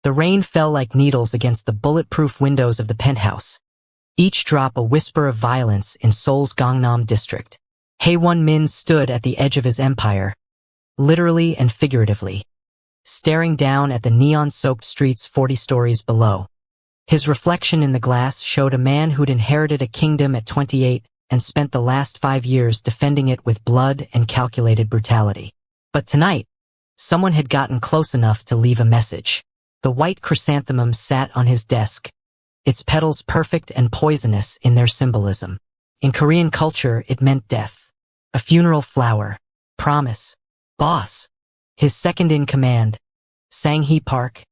The rain fell like needles against the bulletproof windows of the penthouse, each drop a whisper of violence in Seoul's Gangnam district. Hae-won-min stood at the edge of his empire, literally and figuratively, staring down at the neon-soaked streets 40 stories below. His reflection in the glass showed a man who'd inherited a kingdom at 28 and spent the last 5 years defending it with blood and calculated brutality. But tonight, someone had gotten close enough to leave a message. The white chrysanthemum sat on his desk, its petals perfect and poisonous in their symbolism. In Korean culture, it meant death. A funeral flower. Promise. Boss. His second-in-command, Sang-hee Park,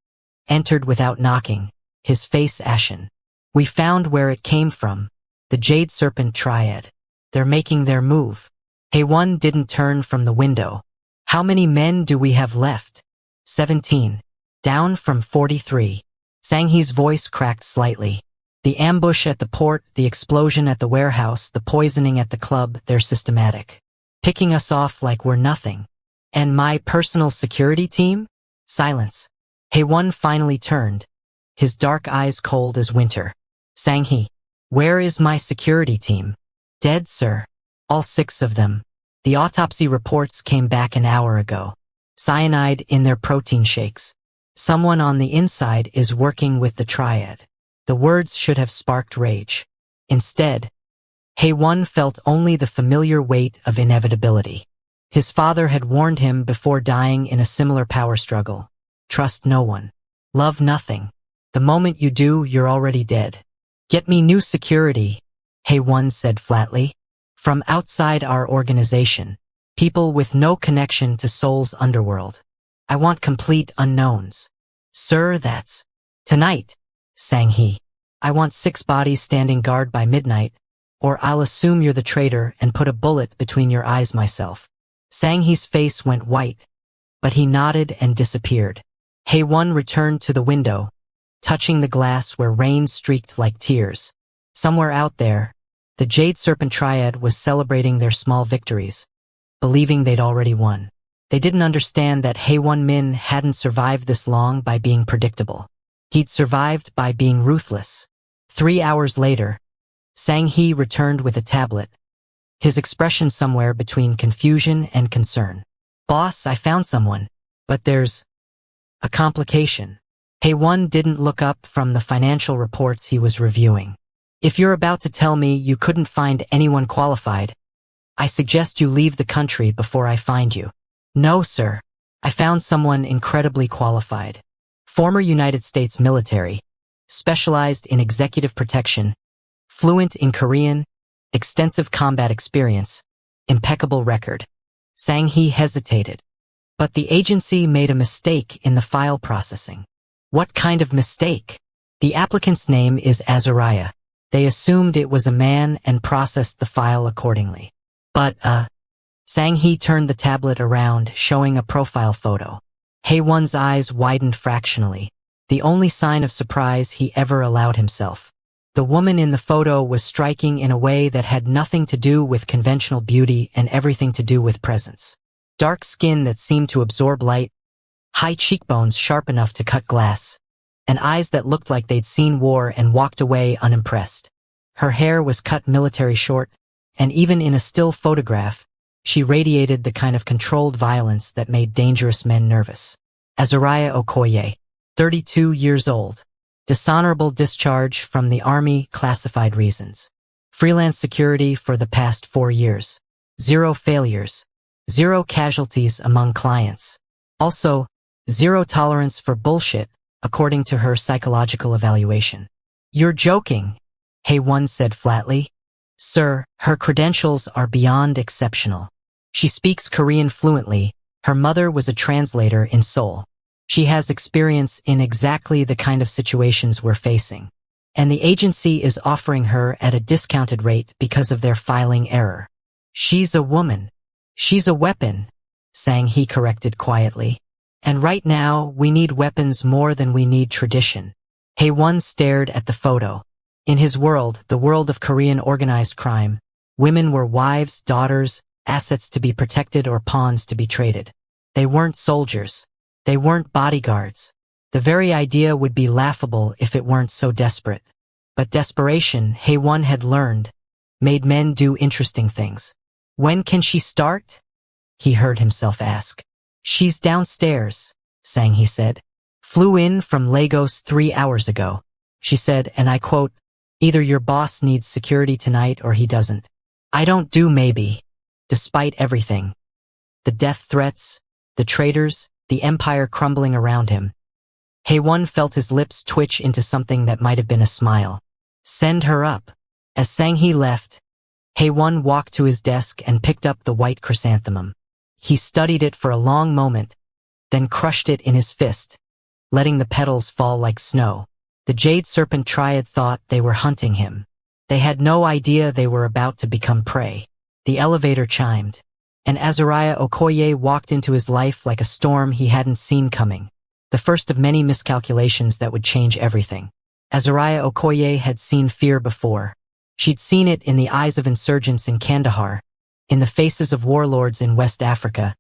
entered without knocking, his face ashen. We found where it came from. The Jade Serpent Triad. They're making their move. Hae-won didn't turn from the window. How many men do we have left? 17. Down from 43. Sang-hee's voice cracked slightly. The ambush at the port, the explosion at the warehouse, the poisoning at the club, they're systematic. Picking us off like we're nothing. And my personal security team? Silence. Hae-won finally turned, his dark eyes cold as winter. Sang-hee, where is my security team? Dead, sir. All 6 of them. The autopsy reports came back an hour ago. Cyanide in their protein shakes. Someone on the inside is working with the triad. The words should have sparked rage. Instead, Hae-won felt only the familiar weight of inevitability. His father had warned him before dying in a similar power struggle. Trust no one. Love nothing. The moment you do, you're already dead. Get me new security, Hae-won said flatly. From outside our organization. People with no connection to Seoul's underworld. I want complete unknowns. Sir, that's tonight, Sang-hee. I want 6 bodies standing guard by midnight, or I'll assume you're the traitor and put a bullet between your eyes myself. Sang-hee's face went white, but he nodded and disappeared. Hae-won returned to the window, touching the glass where rain streaked like tears. Somewhere out there, the Jade Serpent Triad was celebrating their small victories, believing they'd already won. They didn't understand that Hae-won-min hadn't survived this long by being predictable. He'd survived by being ruthless. 3 hours later, Sang-hee returned with a tablet, his expression somewhere between confusion and concern. Boss, I found someone, but there's a complication. Hae-won didn't look up from the financial reports he was reviewing. If you're about to tell me you couldn't find anyone qualified, I suggest you leave the country before I find you. No, sir. I found someone incredibly qualified. Former United States military, specialized in executive protection, fluent in Korean, extensive combat experience, impeccable record. Sang-hee hesitated. But the agency made a mistake in the file processing. What kind of mistake? The applicant's name is Azariah. They assumed it was a man and processed the file accordingly. But, Sang-hee turned the tablet around, showing a profile photo. Hae-won's eyes widened fractionally, the only sign of surprise he ever allowed himself. The woman in the photo was striking in a way that had nothing to do with conventional beauty and everything to do with presence. Dark skin that seemed to absorb light, high cheekbones sharp enough to cut glass, and eyes that looked like they'd seen war and walked away unimpressed. Her hair was cut military short, and even in a still photograph, she radiated the kind of controlled violence that made dangerous men nervous. Azariah Okoye, 32 years old. Dishonorable discharge from the Army, classified reasons. Freelance security for the past 4 years. 0 failures. 0 casualties among clients. Also, 0 tolerance for bullshit, according to her psychological evaluation. You're joking, Hae-won said flatly. Sir, her credentials are beyond exceptional. She speaks Korean fluently. Her mother was a translator in Seoul. She has experience in exactly the kind of situations we're facing. And the agency is offering her at a discounted rate because of their filing error. She's a woman. She's a weapon, Sang-hee corrected quietly. And right now, we need weapons more than we need tradition. Hae-won stared at the photo. In his world, the world of Korean organized crime, women were wives, daughters, assets to be protected or pawns to be traded. They weren't soldiers. They weren't bodyguards. The very idea would be laughable if it weren't so desperate. But desperation, Hae-won had learned, made men do interesting things. When can she start? He heard himself ask. She's downstairs, Sang-hee said. Flew in from Lagos 3 hours ago. She said, and I quote, either your boss needs security tonight or he doesn't. I don't do maybe. Despite everything. The death threats, the traitors, the empire crumbling around him. Hae-won felt his lips twitch into something that might have been a smile. Send her up. As Sang-hee left, Hae-won walked to his desk and picked up the white chrysanthemum. He studied it for a long moment, then crushed it in his fist, letting the petals fall like snow. The Jade Serpent Triad thought they were hunting him. They had no idea they were about to become prey. The elevator chimed, and Azariah Okoye walked into his life like a storm he hadn't seen coming. The first of many miscalculations that would change everything. Azariah Okoye had seen fear before. She'd seen it in the eyes of insurgents in Kandahar, in the faces of warlords in West Africa,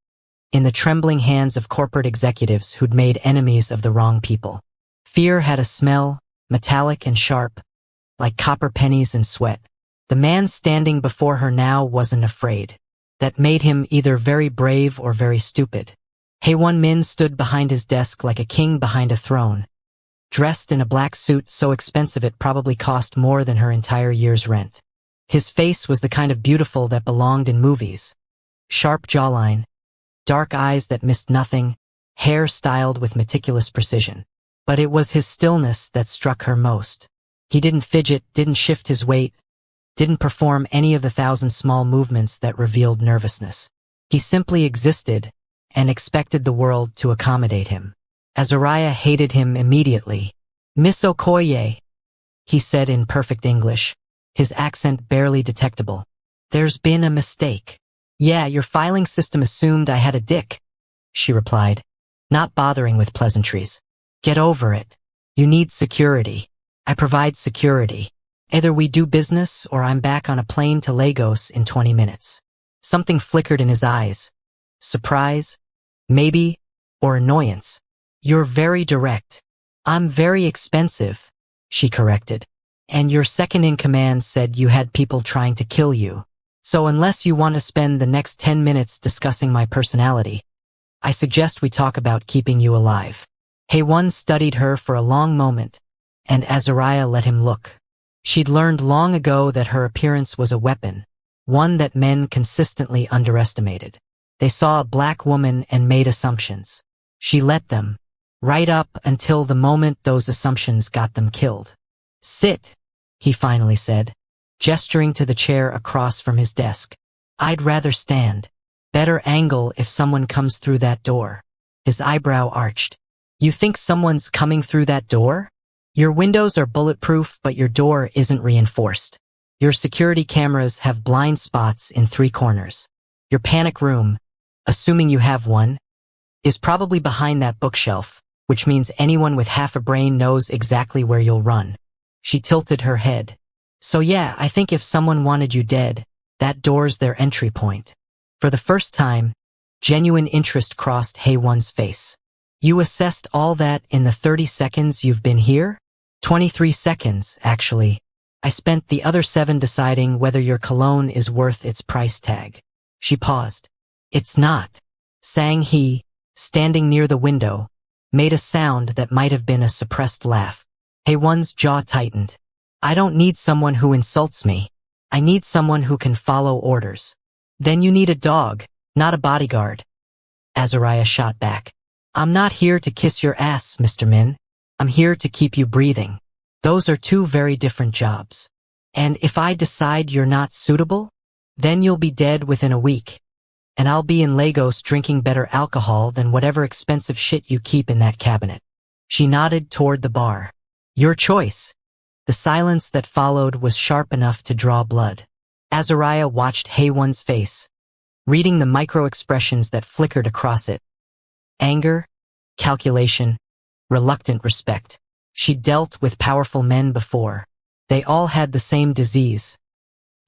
in the trembling hands of corporate executives who'd made enemies of the wrong people. Fear had a smell, metallic and sharp, like copper pennies and sweat. The man standing before her now wasn't afraid. That made him either very brave or very stupid. Hae-won Min stood behind his desk like a king behind a throne, dressed in a black suit so expensive it probably cost more than her entire year's rent. His face was the kind of beautiful that belonged in movies. Sharp jawline, dark eyes that missed nothing, hair styled with meticulous precision. But it was his stillness that struck her most. He didn't fidget, didn't shift his weight, didn't perform any of the 1,000 small movements that revealed nervousness. He simply existed and expected the world to accommodate him. Azariah hated him immediately. Miss Okoye, he said in perfect English, his accent barely detectable. There's been a mistake. Yeah, your filing system assumed I had a dick, she replied, not bothering with pleasantries. Get over it. You need security. I provide security. Either we do business or I'm back on a plane to Lagos in 20 minutes. Something flickered in his eyes. Surprise? Maybe? Or annoyance? You're very direct. I'm very expensive, she corrected. And your second-in-command said you had people trying to kill you. So unless you want to spend the next 10 minutes discussing my personality, I suggest we talk about keeping you alive. Hae-won studied her for a long moment, and Azariah let him look. She'd learned long ago that her appearance was a weapon, one that men consistently underestimated. They saw a black woman and made assumptions. She let them, right up until the moment those assumptions got them killed. Sit, he finally said, gesturing to the chair across from his desk. I'd rather stand. Better angle if someone comes through that door. His eyebrow arched. You think someone's coming through that door? Your windows are bulletproof, but your door isn't reinforced. Your security cameras have blind spots in 3 corners. Your panic room, assuming you have one, is probably behind that bookshelf, which means anyone with half a brain knows exactly where you'll run. She tilted her head. So yeah, I think if someone wanted you dead, that door's their entry point. For the first time, genuine interest crossed Hae-won's face. You assessed all that in the 30 seconds you've been here? 23 seconds, actually. I spent the other 7 deciding whether your cologne is worth its price tag. She paused. It's not. Sang-hee, standing near the window, made a sound that might have been a suppressed laugh. Hae-won's jaw tightened. I don't need someone who insults me. I need someone who can follow orders. Then you need a dog, not a bodyguard. Azariah shot back. I'm not here to kiss your ass, Mr. Min. I'm here to keep you breathing. Those are 2 very different jobs. And if I decide you're not suitable, then you'll be dead within a week. And I'll be in Lagos drinking better alcohol than whatever expensive shit you keep in that cabinet. She nodded toward the bar. Your choice. The silence that followed was sharp enough to draw blood. Azariah watched Hae-won's face, reading the micro-expressions that flickered across it. Anger, calculation, reluctant respect. She'd dealt with powerful men before. They all had the same disease.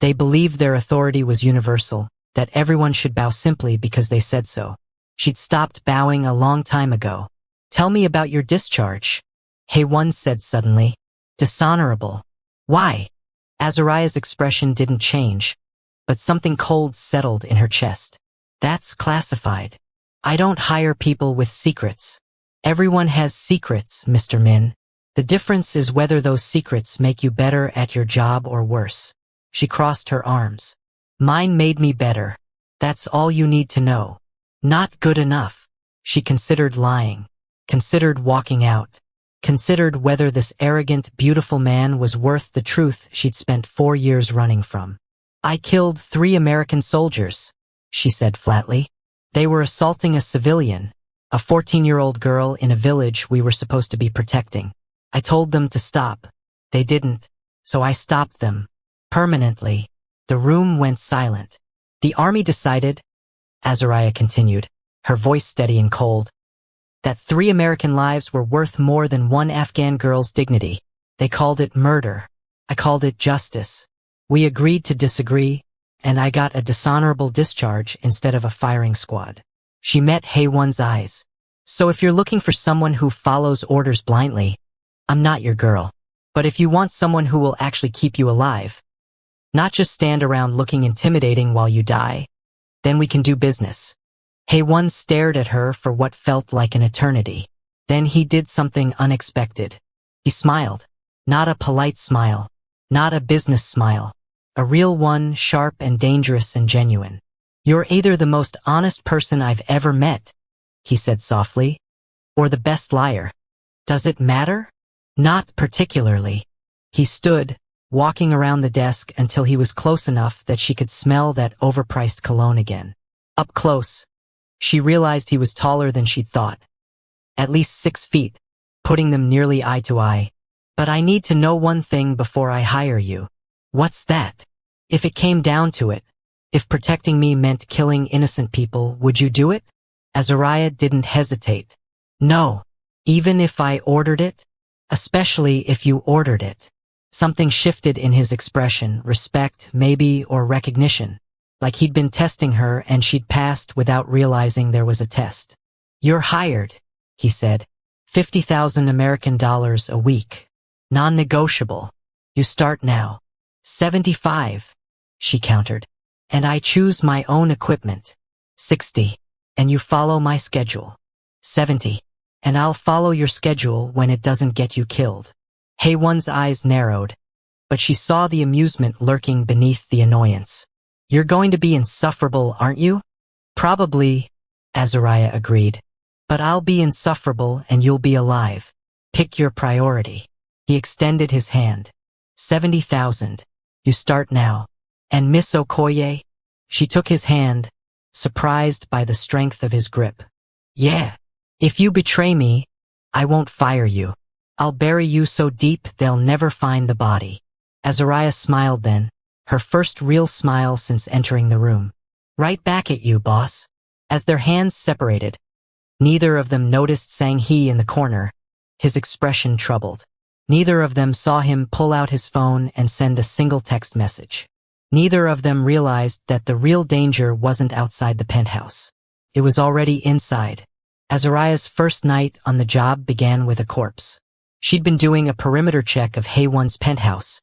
They believed their authority was universal, that everyone should bow simply because they said so. She'd stopped bowing a long time ago. Tell me about your discharge. Hae-won said suddenly. Dishonorable. Why? Azariah's expression didn't change, but something cold settled in her chest. That's classified. I don't hire people with secrets. Everyone has secrets, Mr. Min. The difference is whether those secrets make you better at your job or worse. She crossed her arms. Mine made me better. That's all you need to know. Not good enough. She considered lying, considered walking out, considered whether this arrogant, beautiful man was worth the truth she'd spent 4 years running from. I killed 3 American soldiers, she said flatly. They were assaulting a civilian, a 14-year-old girl in a village we were supposed to be protecting. I told them to stop. They didn't, so I stopped them. Permanently. The room went silent. The army decided, Azariah continued, her voice steady and cold, that 3 American lives were worth more than 1 Afghan girl's dignity. They called it murder. I called it justice. We agreed to disagree, and I got a dishonorable discharge instead of a firing squad. She met Hae-won's eyes. So if you're looking for someone who follows orders blindly, I'm not your girl. But if you want someone who will actually keep you alive, not just stand around looking intimidating while you die, then we can do business. Hae-won stared at her for what felt like an eternity. Then he did something unexpected. He smiled. Not a polite smile. Not a business smile. A real one, sharp and dangerous and genuine. You're either the most honest person I've ever met, he said softly, or the best liar. Does it matter? Not particularly. He stood, walking around the desk until he was close enough that she could smell that overpriced cologne again. Up close, she realized he was taller than she'd thought. At least 6 feet, putting them nearly eye to eye. But I need to know one thing before I hire you. What's that? If it came down to it, if protecting me meant killing innocent people, would you do it? Azariah didn't hesitate. No. Even if I ordered it? Especially if you ordered it. Something shifted in his expression, respect, maybe, or recognition. Like he'd been testing her and she'd passed without realizing there was a test. You're hired, he said. 50,000 American dollars a week. Non-negotiable. You start now. 75, she countered. And I choose my own equipment. 60. And you follow my schedule. 70. And I'll follow your schedule when it doesn't get you killed. Hae-won's eyes narrowed, but she saw the amusement lurking beneath the annoyance. You're going to be insufferable, aren't you? Probably, Azariah agreed. But I'll be insufferable and you'll be alive. Pick your priority. He extended his hand. 70,000. You start now. And Miss Okoye? She took his hand, surprised by the strength of his grip. Yeah. If you betray me, I won't fire you. I'll bury you so deep they'll never find the body. Azariah smiled then, her first real smile since entering the room. Right back at you, boss. As their hands separated, neither of them noticed Sang-hee in the corner, his expression troubled. Neither of them saw him pull out his phone and send a single text message. Neither of them realized that the real danger wasn't outside the penthouse. It was already inside. Azariah's first night on the job began with a corpse. She'd been doing a perimeter check of Hae-won's penthouse,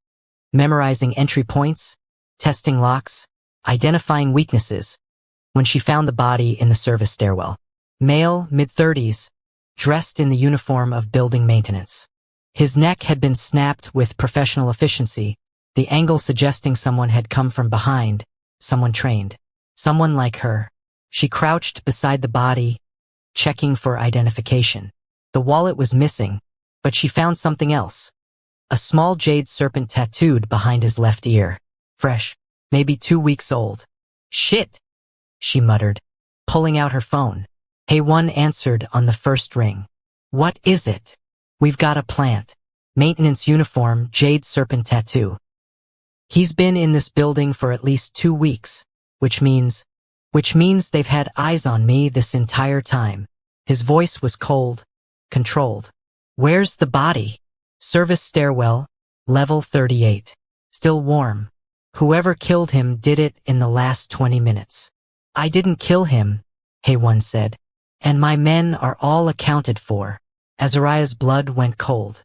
memorizing entry points, testing locks, identifying weaknesses, when she found the body in the service stairwell. Male, mid-30s, dressed in the uniform of building maintenance. His neck had been snapped with professional efficiency, the angle suggesting someone had come from behind, someone trained. Someone like her. She crouched beside the body, checking for identification. The wallet was missing, but she found something else. A small jade serpent tattooed behind his left ear. Fresh, maybe 2 weeks old. Shit, she muttered, pulling out her phone. Hae-won answered on the first ring. What is it? We've got a plant. Maintenance uniform, jade serpent tattoo. He's been in this building for at least 2 weeks, which means they've had eyes on me this entire time. His voice was cold, controlled. Where's the body? Service stairwell, level 38. Still warm. Whoever killed him did it in the last 20 minutes. I didn't kill him, Hae-won said. And my men are all accounted for. Azariah's blood went cold.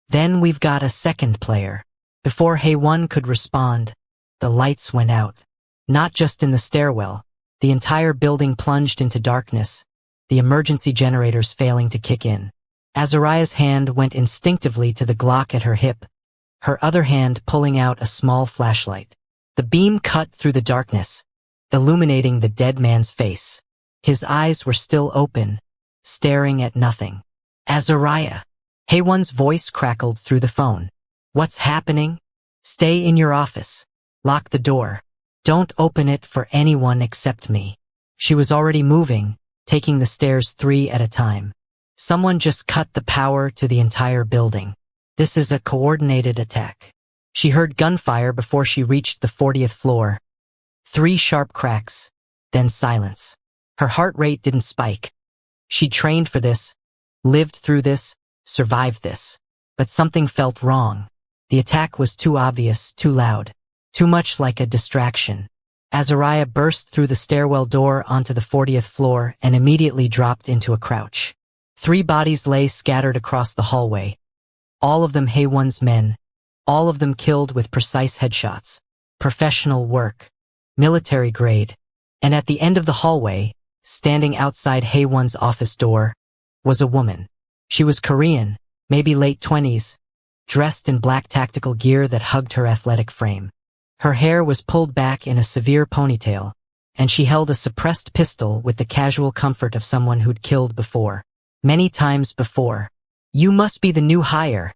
Then we've got a second player. Before Hae-won could respond, the lights went out. Not just in the stairwell. The entire building plunged into darkness, the emergency generators failing to kick in. Azariah's hand went instinctively to the Glock at her hip, her other hand pulling out a small flashlight. The beam cut through the darkness, illuminating the dead man's face. His eyes were still open, staring at nothing. Azariah! Hae-won's voice crackled through the phone. What's happening? Stay in your office. Lock the door. Don't open it for anyone except me. She was already moving, taking the stairs 3 at a time. Someone just cut the power to the entire building. This is a coordinated attack. She heard gunfire before she reached the 40th floor. 3 sharp cracks, then silence. Her heart rate didn't spike. She'd trained for this, lived through this, survived this. But something felt wrong. The attack was too obvious, too loud, too much like a distraction. Azariah burst through the stairwell door onto the 40th floor and immediately dropped into a crouch. 3 bodies lay scattered across the hallway. All of them Hae-won's men. All of them killed with precise headshots. Professional work. Military grade. And at the end of the hallway, standing outside Hae-won's office door, was a woman. She was Korean, maybe late 20s, dressed in black tactical gear that hugged her athletic frame. Her hair was pulled back in a severe ponytail, and she held a suppressed pistol with the casual comfort of someone who'd killed before. Many times before. You must be the new hire,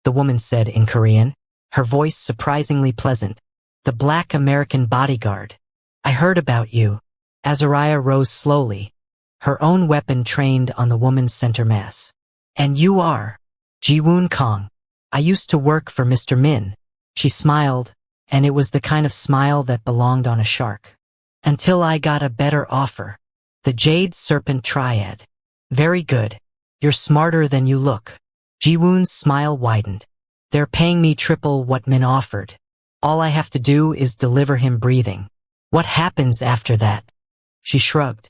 the woman said in Korean, her voice surprisingly pleasant. The black American bodyguard. I heard about you. Azariah rose slowly, her own weapon trained on the woman's center mass. And you are? Ji-woon Kong. I used to work for Mr. Min. She smiled, and it was the kind of smile that belonged on a shark. Until I got a better offer. The Jade Serpent Triad. Very good. You're smarter than you look. Ji-woon's smile widened. They're paying me triple what Min offered. All I have to do is deliver him breathing. What happens after that? She shrugged.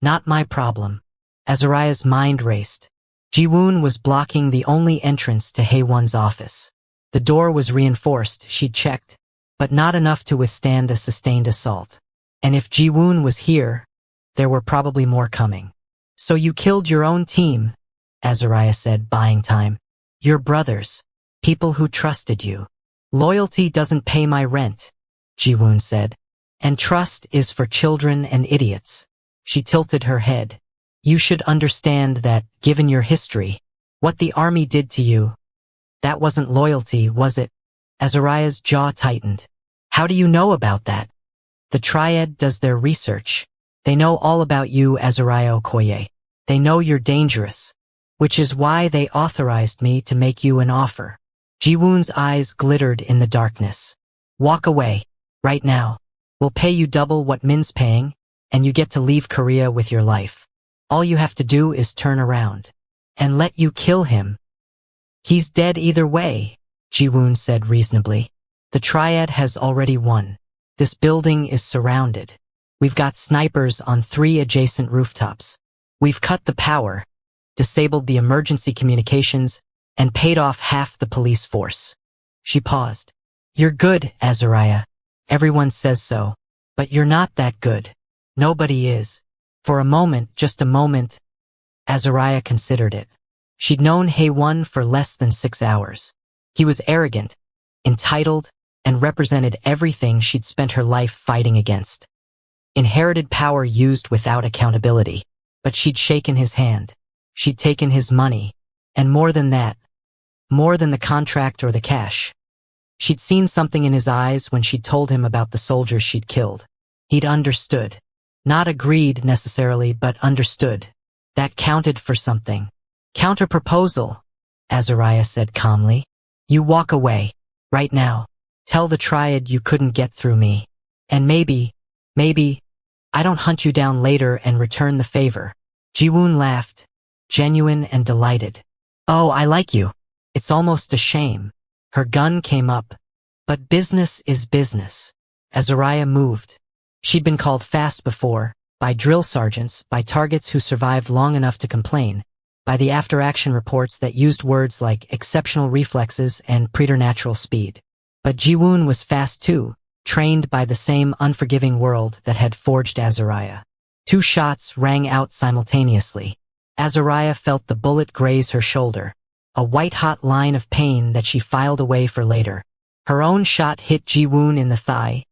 Not my problem. Azariah's mind raced. Ji-woon was blocking the only entrance to Hae-won's office. The door was reinforced, she'd checked, but not enough to withstand a sustained assault. And if Ji-woon was here, there were probably more coming. So you killed your own team, Azariah said, buying time. Your brothers, people who trusted you. Loyalty doesn't pay my rent, Ji-woon said. And trust is for children and idiots. She tilted her head. You should understand that, given your history, what the army did to you, that wasn't loyalty, was it? Azariah's jaw tightened. How do you know about that? The Triad does their research. They know all about you, Azariah Okoye. They know you're dangerous, which is why they authorized me to make you an offer. Ji-woon's eyes glittered in the darkness. Walk away, right now. We'll pay you double what Min's paying, and you get to leave Korea with your life. All you have to do is turn around. And let you kill him. He's dead either way, Ji-woon said reasonably. The Triad has already won. This building is surrounded. We've got snipers on 3 adjacent rooftops. We've cut the power, disabled the emergency communications, and paid off half the police force. She paused. You're good, Azariah. Everyone says so. But you're not that good. Nobody is. For a moment, just a moment, Azariah considered it. She'd known Hae-won for less than 6 hours. He was arrogant, entitled, and represented everything she'd spent her life fighting against. Inherited power used without accountability. But she'd shaken his hand. She'd taken his money. And more than that, more than the contract or the cash. She'd seen something in his eyes when she'd told him about the soldiers she'd killed. He'd understood. Not agreed necessarily, but understood. That counted for something. Counter-proposal, Azariah said calmly. You walk away. Right now. Tell the Triad you couldn't get through me. And maybe, I don't hunt you down later and return the favor. Ji-woon laughed, genuine and delighted. Oh, I like you. It's almost a shame. Her gun came up. But business is business. Azariah moved. She'd been called fast before, by drill sergeants, by targets who survived long enough to complain, by the after-action reports that used words like exceptional reflexes and preternatural speed. But Ji-woon was fast too, trained by the same unforgiving world that had forged Azariah. 2 shots rang out simultaneously. Azariah felt the bullet graze her shoulder, a white-hot line of pain that she filed away for later. Her own shot hit Ji-woon in the thigh,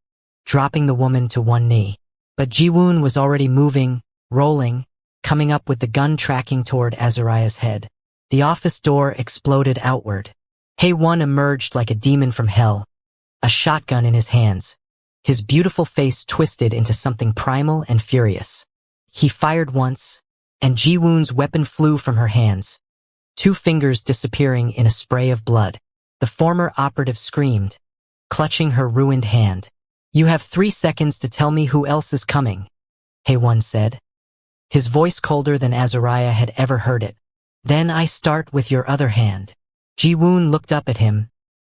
dropping the woman to one knee. But Ji-woon was already moving, rolling, coming up with the gun tracking toward Azariah's head. The office door exploded outward. Hae-won emerged like a demon from hell, a shotgun in his hands. His beautiful face twisted into something primal and furious. He fired once, and Ji-woon's weapon flew from her hands, 2 fingers disappearing in a spray of blood. The former operative screamed, clutching her ruined hand. "You have 3 seconds to tell me who else is coming," Hae-won said, his voice colder than Azariah had ever heard it. "Then I start with your other hand." Ji-woon looked up at him,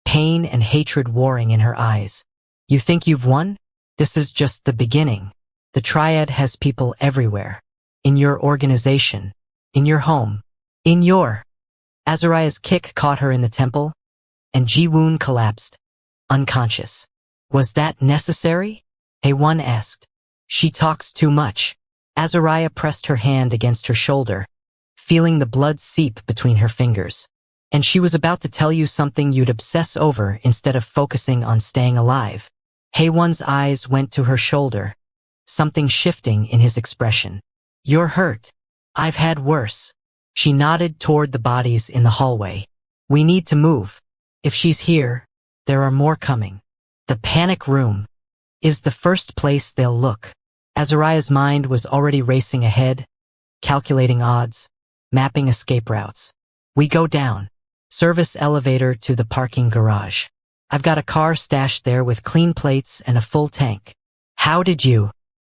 pain and hatred warring in her eyes. "You think you've won? This is just the beginning. The Triad has people everywhere. In your organization, in your home, in your—" Azariah's kick caught her in the temple, and Ji-woon collapsed, unconscious. "Was that necessary?" Hae-won asked. "She talks too much." Azariah pressed her hand against her shoulder, feeling the blood seep between her fingers. "And she was about to tell you something you'd obsess over instead of focusing on staying alive." Hae-won's eyes went to her shoulder, something shifting in his expression. "You're hurt. I've had worse." She nodded toward the bodies in the hallway. "We need to move. If she's here, there are more coming." The panic room is the first place they'll look. Azariah's mind was already racing ahead, calculating odds, mapping escape routes. "We go down. Service elevator to the parking garage. I've got a car stashed there with clean plates and a full tank." "How did you?"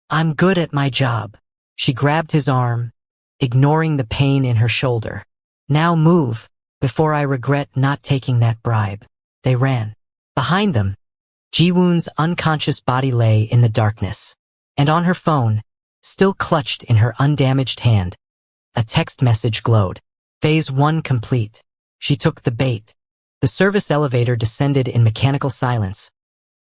"I'm good at my job." She grabbed his arm, ignoring the pain in her shoulder. "Now move, before I regret not taking that bribe." They ran. Behind them, Ji-woon's unconscious body lay in the darkness, and on her phone, still clutched in her undamaged hand, a text message glowed. "Phase 1 complete." She took the bait. The service elevator descended in mechanical silence,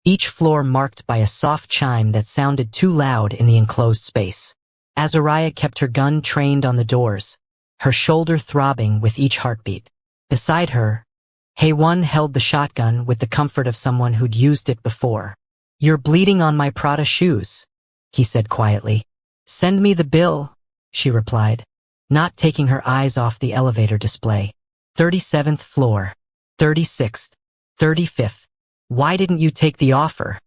each floor marked by a soft chime that sounded too loud in the enclosed space. Azariah kept her gun trained on the doors, her shoulder throbbing with each heartbeat. Beside her, Hae-won held the shotgun with the comfort of someone who'd used it before. "You're bleeding on my Prada shoes," he said quietly. "Send me the bill," she replied, not taking her eyes off the elevator display. 37th floor, 36th, 35th. "Why didn't you take the offer?"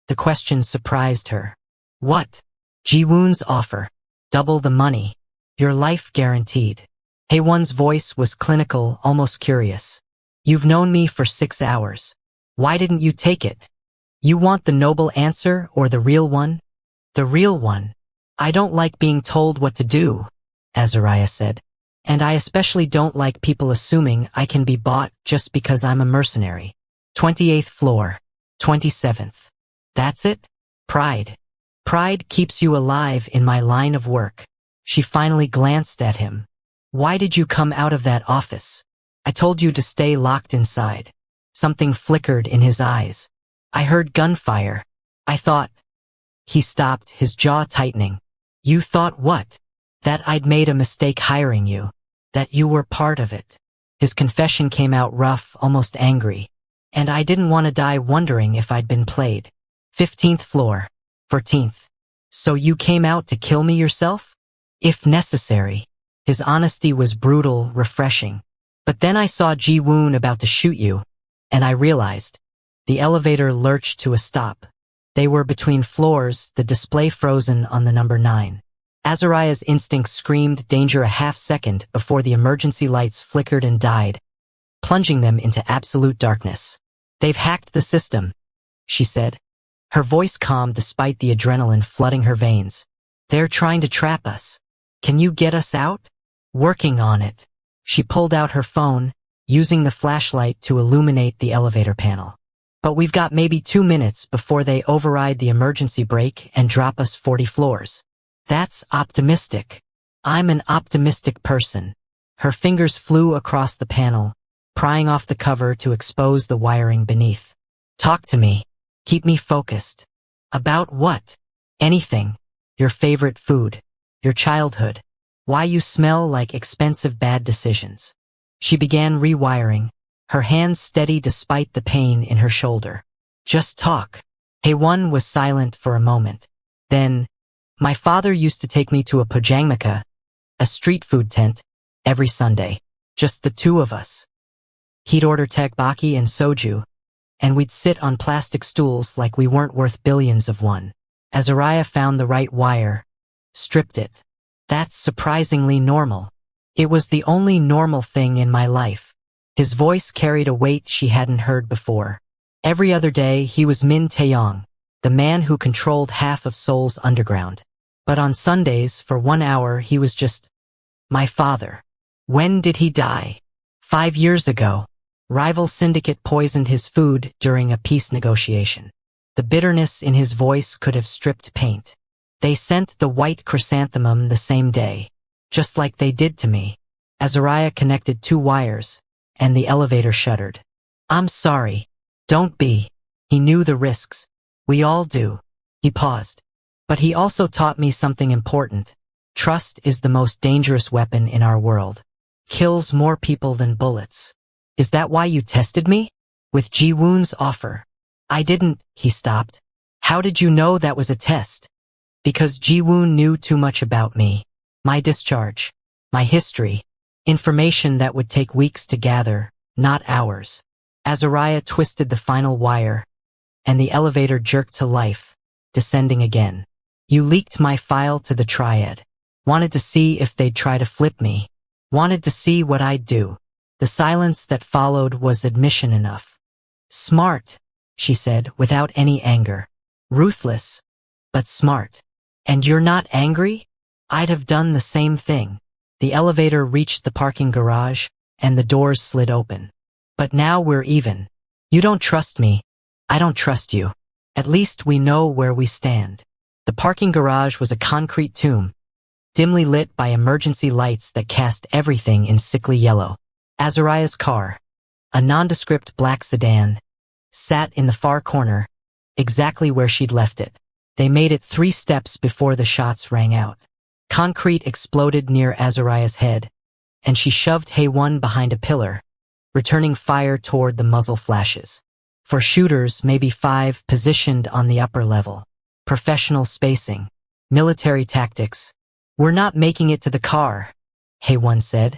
The question surprised her. "What?" "Ji-woon's offer. Double the money. Your life guaranteed." Hae-won's voice was clinical, almost curious. "You've known me for 6 hours. Why didn't you take it? You want the noble answer or the real one?" "The real one." "I don't like being told what to do," Azariah said. "And I especially don't like people assuming I can be bought just because I'm a mercenary." 28th floor, 27th. "That's it? Pride. Pride keeps you alive in my line of work." She finally glanced at him. "Why did you come out of that office?" "I told you to stay locked inside." Something flickered in his eyes. "I heard gunfire. I thought—" He stopped, his jaw tightening. "You thought what?" "That I'd made a mistake hiring you. That you were part of it." His confession came out rough, almost angry. "And I didn't want to die wondering if I'd been played." 15th floor, 14th. "So you came out to kill me yourself?" "If necessary." His honesty was brutal, refreshing. "But then I saw Ji-woon about to shoot you, and I realized." The elevator lurched to a stop. They were between floors, the display frozen on the number 9. Azariah's instinct screamed danger a half-second before the emergency lights flickered and died, plunging them into absolute darkness. "They've hacked the system," she said, her voice calm despite the adrenaline flooding her veins. "They're trying to trap us. Can you get us out?" "Working on it." She pulled out her phone, using the flashlight to illuminate the elevator panel. "But we've got maybe 2 minutes before they override the emergency brake and drop us 40 floors." That's optimistic. I'm an optimistic person. Her fingers flew across the panel, prying off the cover to expose the wiring beneath. Talk to me. Keep me focused. About what? Anything. Your favorite food. Your childhood. Why you smell like expensive bad decisions. She began rewiring, her hands steady despite the pain in her shoulder. Just talk. Haewon was silent for a moment. Then, my father used to take me to a pojangmaka, a street food tent, every Sunday. Just the two of us. He'd order tteokbokki and soju, and we'd sit on plastic stools like we weren't worth billions of won. Azariah found the right wire, stripped it. That's surprisingly normal. It was the only normal thing in my life. His voice carried a weight she hadn't heard before. Every other day he was Min Taeyong, the man who controlled half of Seoul's underground. But on Sundays, for 1 hour, he was just my father. When did he die? 5 years ago. Rival syndicate poisoned his food during a peace negotiation. The bitterness in his voice could have stripped paint. They sent the white chrysanthemum the same day, just like they did to me. Azariah connected 2 wires, and the elevator shuddered. I'm sorry. Don't be. He knew the risks. We all do. He paused. But he also taught me something important. Trust is the most dangerous weapon in our world. Kills more people than bullets. Is that why you tested me? With Ji-woon's offer. I didn't, he stopped. How did you know that was a test? Because Ji-woon knew too much about me. My discharge. My history. Information that would take weeks to gather, not hours. Azariah twisted the final wire, and the elevator jerked to life, descending again. You leaked my file to the triad. Wanted to see if they'd try to flip me. Wanted to see what I'd do. The silence that followed was admission enough. Smart, she said without any anger. Ruthless, but smart. And you're not angry? I'd have done the same thing. The elevator reached the parking garage, and the doors slid open. But now we're even. You don't trust me. I don't trust you. At least we know where we stand. The parking garage was a concrete tomb, dimly lit by emergency lights that cast everything in sickly yellow. Azariah's car, a nondescript black sedan, sat in the far corner, exactly where she'd left it. They made it 3 steps before the shots rang out. Concrete exploded near Azariah's head, and she shoved Haewon behind a pillar, returning fire toward the muzzle flashes. For shooters, maybe 5 positioned on the upper level. Professional spacing. Military tactics. We're not making it to the car, Haewon said,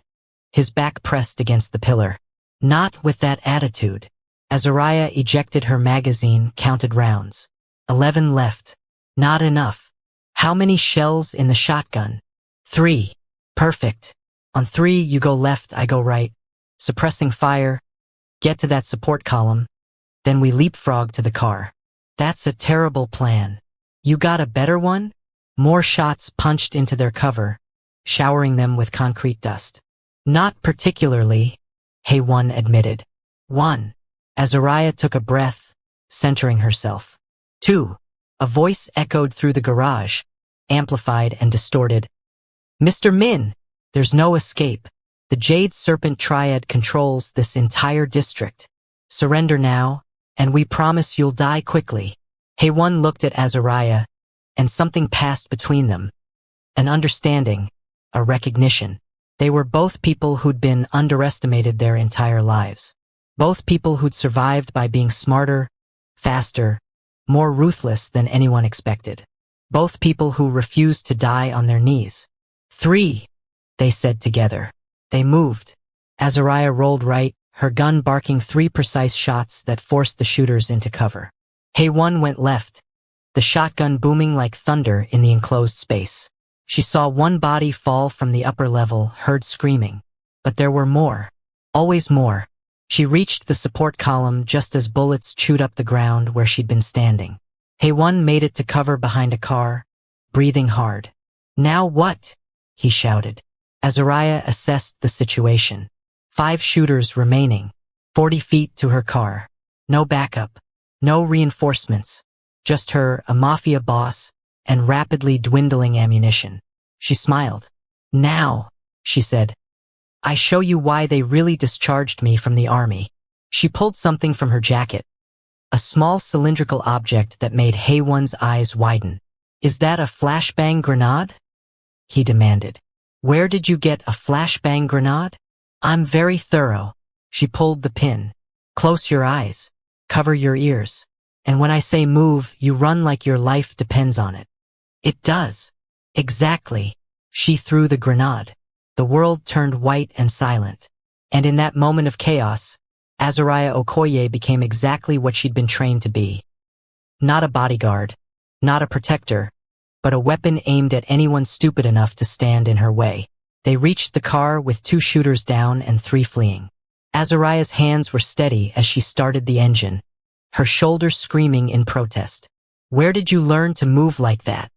his back pressed against the pillar. Not with that attitude. Azariah ejected her magazine, counted rounds. 11 left. Not enough. How many shells in the shotgun? 3. Perfect. On 3 you go left, I go right. Suppressing fire. Get to that support column. Then we leapfrog to the car. That's a terrible plan. You got a better one? More shots punched into their cover, showering them with concrete dust. Not particularly, Haewon admitted. 1. Azariah took a breath, centering herself. 2. A voice echoed through the garage, amplified and distorted. Mr. Min, there's no escape. The Jade Serpent Triad controls this entire district. Surrender now, and we promise you'll die quickly. Haewon looked at Azariah, and something passed between them. An understanding, a recognition. They were both people who'd been underestimated their entire lives. Both people who'd survived by being smarter, faster, more ruthless than anyone expected. Both people who refused to die on their knees. 3, they said together. They moved. Azariah rolled right, her gun barking 3 precise shots that forced the shooters into cover. Haewon went left, the shotgun booming like thunder in the enclosed space. She saw one body fall from the upper level, heard screaming. But there were more. Always more. She reached the support column just as bullets chewed up the ground where she'd been standing. Haewon made it to cover behind a car, breathing hard. Now what? He shouted. Azariah assessed the situation. 5 shooters remaining. 40 feet to her car. No backup. No reinforcements. Just her, a Mafia boss, and rapidly dwindling ammunition. She smiled. "Now," she said, "I show you why they really discharged me from the army." She pulled something from her jacket, a small cylindrical object that made Haewon's eyes widen. "Is that a flashbang grenade?" he demanded. "Where did you get a flashbang grenade?" "I'm very thorough." She pulled the pin. "Close your eyes. Cover your ears. And when I say move, you run like your life depends on it." "It does." "Exactly." She threw the grenade. The world turned white and silent. And in that moment of chaos, Azariah Okoye became exactly what she'd been trained to be. Not a bodyguard, not a protector, but a weapon aimed at anyone stupid enough to stand in her way. They reached the car with 2 shooters down and 3 fleeing. Azariah's hands were steady as she started the engine, her shoulders screaming in protest. "Where did you learn to move like that?"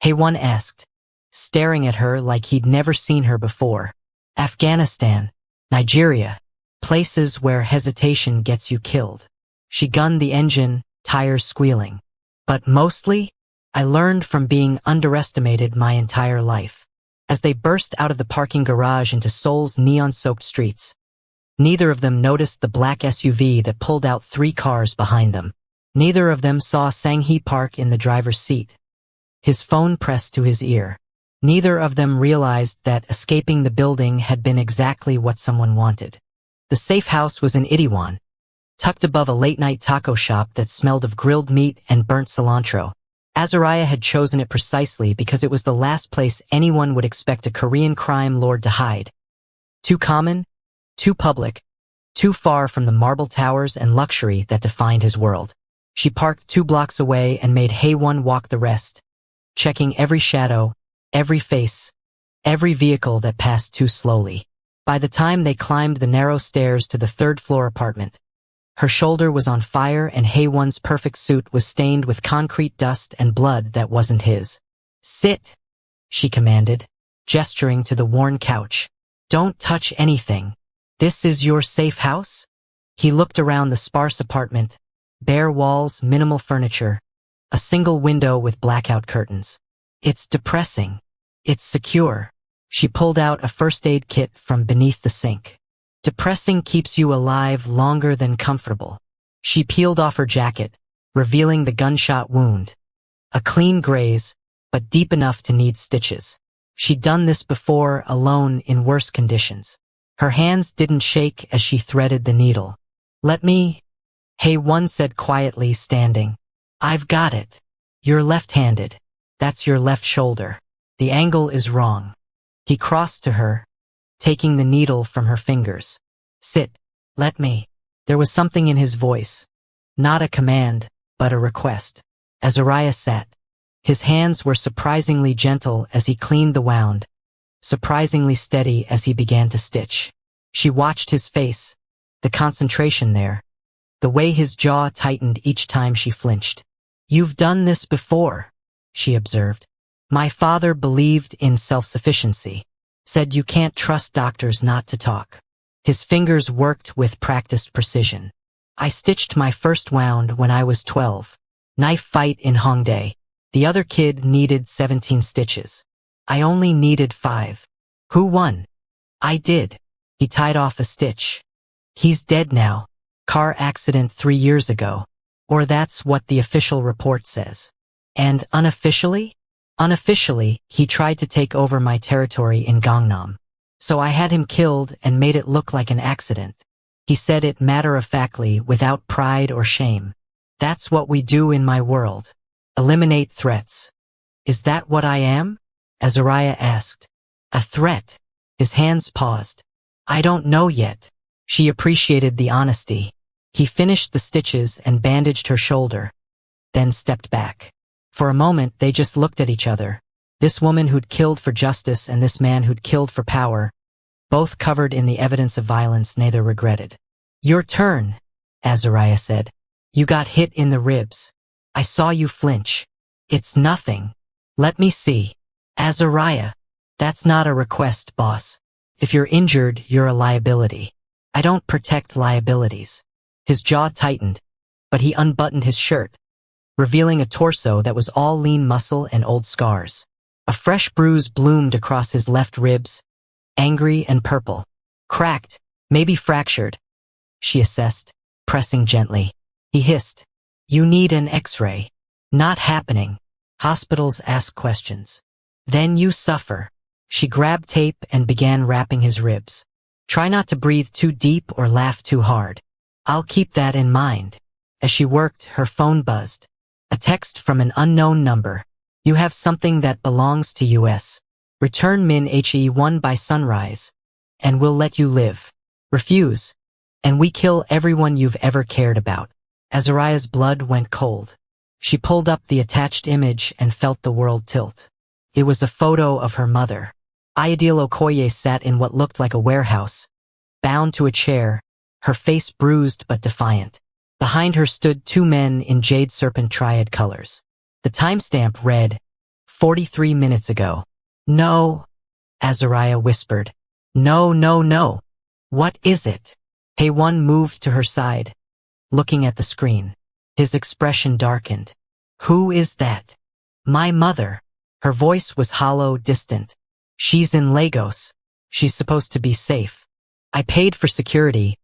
Haewon asked, staring at her like he'd never seen her before. "Afghanistan, Nigeria, places where hesitation gets you killed." She gunned the engine, tires squealing. "But mostly, I learned from being underestimated my entire life." As they burst out of the parking garage into Seoul's neon-soaked streets, neither of them noticed the black SUV that pulled out 3 cars behind them. Neither of them saw Sang-hee Park in the driver's seat, his phone pressed to his ear. Neither of them realized that escaping the building had been exactly what someone wanted. The safe house was in Itaewon, tucked above a late-night taco shop that smelled of grilled meat and burnt cilantro. Azariah had chosen it precisely because it was the last place anyone would expect a Korean crime lord to hide. Too common, too public, too far from the marble towers and luxury that defined his world. She parked 2 blocks away and made Haewon walk the rest, checking every shadow, every face, every vehicle that passed too slowly. By the time they climbed the narrow stairs to the 3rd-floor apartment, her shoulder was on fire and Haewon's perfect suit was stained with concrete dust and blood that wasn't his. "Sit," she commanded, gesturing to the worn couch. "Don't touch anything. This is your safe house?" He looked around the sparse apartment, bare walls, minimal furniture, a single window with blackout curtains. "It's depressing. It's secure." She pulled out a first aid kit from beneath the sink. "Depressing keeps you alive longer than comfortable." She peeled off her jacket, revealing the gunshot wound. A clean graze, but deep enough to need stitches. She'd done this before, alone in worse conditions. Her hands didn't shake as she threaded the needle. "Let me," Haewon said quietly, standing. "I've got it. You're left-handed. That's your left shoulder. The angle is wrong." He crossed to her, taking the needle from her fingers. "Sit. Let me." There was something in his voice. Not a command, but a request. Azariah sat. His hands were surprisingly gentle as he cleaned the wound, surprisingly steady as he began to stitch. She watched his face, the concentration there, the way his jaw tightened each time she flinched. "You've done this before," she observed. "My father believed in self-sufficiency, said you can't trust doctors not to talk." His fingers worked with practiced precision. "I stitched my first wound when I was 12. Knife fight in Hongdae. The other kid needed 17 stitches. I only needed 5. Who won?" "I did." He tied off a stitch. "He's dead now. Car accident 3 years ago. Or that's what the official report says." "And unofficially?" "Unofficially, he tried to take over my territory in Gangnam. So I had him killed and made it look like an accident." He said it matter-of-factly, without pride or shame. "That's what we do in my world. Eliminate threats." "Is that what I am?" Azariah asked. "A threat?" His hands paused. "I don't know yet." She appreciated the honesty. He finished the stitches and bandaged her shoulder, then stepped back. For a moment, they just looked at each other. This woman who'd killed for justice and this man who'd killed for power, both covered in the evidence of violence neither regretted. "Your turn," Azariah said. "You got hit in the ribs. I saw you flinch." "It's nothing." "Let me see." "Azariah, that's not a request, boss. If you're injured, you're a liability. I don't protect liabilities." His jaw tightened, but he unbuttoned his shirt, revealing a torso that was all lean muscle and old scars. A fresh bruise bloomed across his left ribs, angry and purple. Cracked, maybe fractured, she assessed, pressing gently. He hissed, "You need an X-ray." "Not happening. Hospitals ask questions. Then you suffer." She grabbed tape and began wrapping his ribs. "Try not to breathe too deep or laugh too hard. I'll keep that in mind." As she worked, her phone buzzed. A text from an unknown number. "You have something that belongs to US. Return Min He1 by sunrise, and we'll let you live. Refuse, and we kill everyone you've ever cared about." Azariah's blood went cold. She pulled up the attached image and felt the world tilt. It was a photo of her mother. Ayodele Okoye sat in what looked like a warehouse, bound to a chair, her face bruised but defiant. Behind her stood two men in jade serpent triad colors. The timestamp read, 43 minutes ago. "No," Azariah whispered. "No, no, no. What is it?" He1 moved to her side, looking at the screen. His expression darkened. "Who is that?" "My mother." Her voice was hollow, distant. "She's in Lagos. She's supposed to be safe. I paid for security.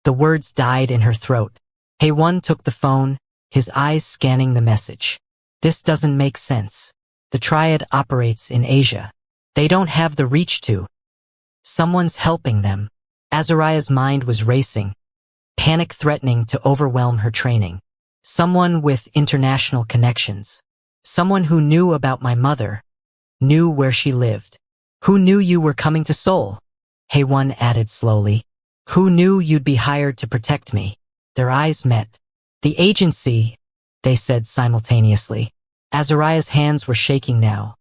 The words died in her throat. He1 took the phone, his eyes scanning the message. "This doesn't make sense. The Triad operates in Asia. They don't have the reach to. Someone's helping them." Azariah's mind was racing, panic threatening to overwhelm her training. "Someone with international connections. Someone who knew about my mother, knew where she lived. Who knew you were coming to Seoul?" He1 added slowly. "Who knew you'd be hired to protect me?" Their eyes met. "The agency," they said simultaneously. Azariah's hands were shaking now.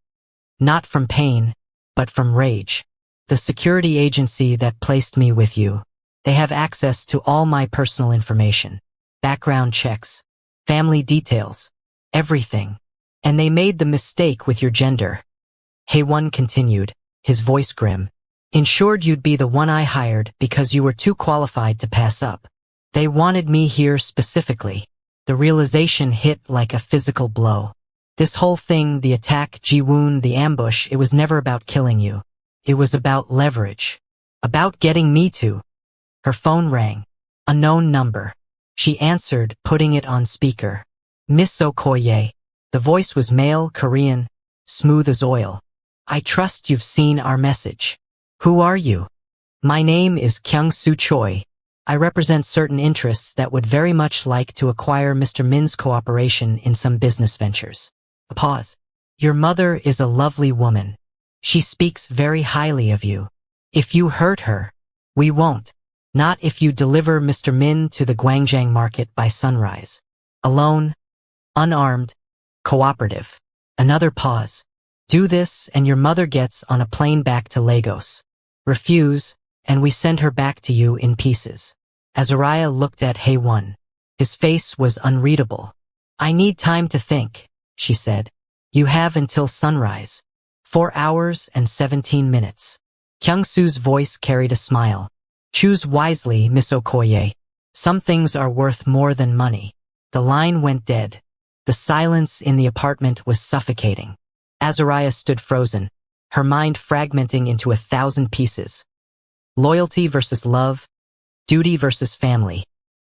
Not from pain, but from rage. "The security agency that placed me with you. They have access to all my personal information. Background checks, family details, everything. And they made the mistake with your gender." He1 continued, his voice grim. "Ensured you'd be the one I hired because you were too qualified to pass up. They wanted me here specifically." The realization hit like a physical blow. This whole thing, the attack, Jiwoon, the ambush, it was never about killing you. It was about leverage. About getting me to. Her phone rang. A known number. She answered, putting it on speaker. "Miss Okoye." The voice was male, Korean, smooth as oil. "I trust you've seen our message. Who are you?" "My name is Kyung-Soo Choi. I represent certain interests that would very much like to acquire Mr. Min's cooperation in some business ventures." A pause. "Your mother is a lovely woman. She speaks very highly of you. If you hurt her, we won't. Not if you deliver Mr. Min to the Gwangjang market by sunrise. Alone, unarmed, cooperative." Another pause. "Do this and your mother gets on a plane back to Lagos. Refuse, and we send her back to you in pieces." Azariah looked at He1. His face was unreadable. "I need time to think," she said. "You have until sunrise. 4 hours and 17 minutes. Kyung-Soo's voice carried a smile. "Choose wisely, Miss Okoye. Some things are worth more than money." The line went dead. The silence in the apartment was suffocating. Azariah stood frozen, her mind fragmenting into 1,000 pieces. Loyalty versus love, duty versus family.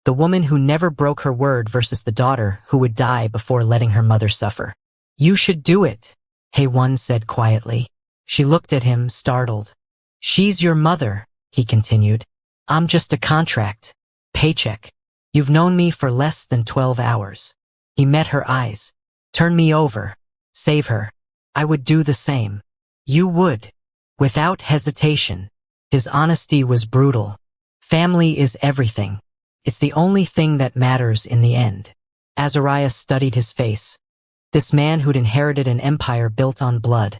The woman who never broke her word versus the daughter who would die before letting her mother suffer. "You should do it," He1 said quietly. She looked at him, startled. "She's your mother," he continued. "I'm just a contract. Paycheck. You've known me for less than 12 hours. He met her eyes. "Turn me over. Save her. I would do the same." "You would." Without hesitation. His honesty was brutal. "Family is everything. It's the only thing that matters in the end." Azariah studied his face. This man who'd inherited an empire built on blood.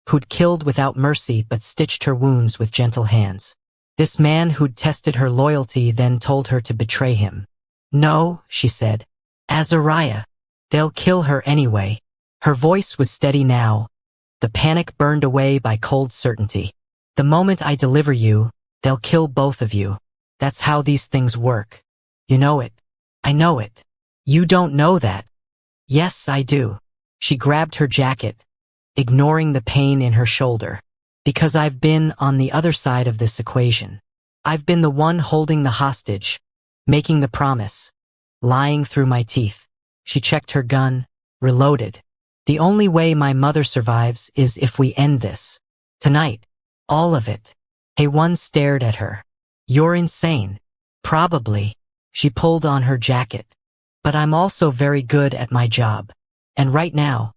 Who'd killed without mercy but stitched her wounds with gentle hands. This man who'd tested her loyalty then told her to betray him. "No," she said. "Azariah. They'll kill her anyway." Her voice was steady now, the panic burned away by cold certainty. "The moment I deliver you, they'll kill both of you. That's how these things work. You know it. I know it. You don't know that. Yes, I do. She grabbed her jacket, ignoring the pain in her shoulder. Because I've been on the other side of this equation. I've been the one holding the hostage, making the promise, lying through my teeth. She checked her gun, reloaded. The only way my mother survives is if we end this. Tonight. All of it. Hey-One stared at her. You're insane. Probably. She pulled on her jacket. But I'm also very good at my job. And right now,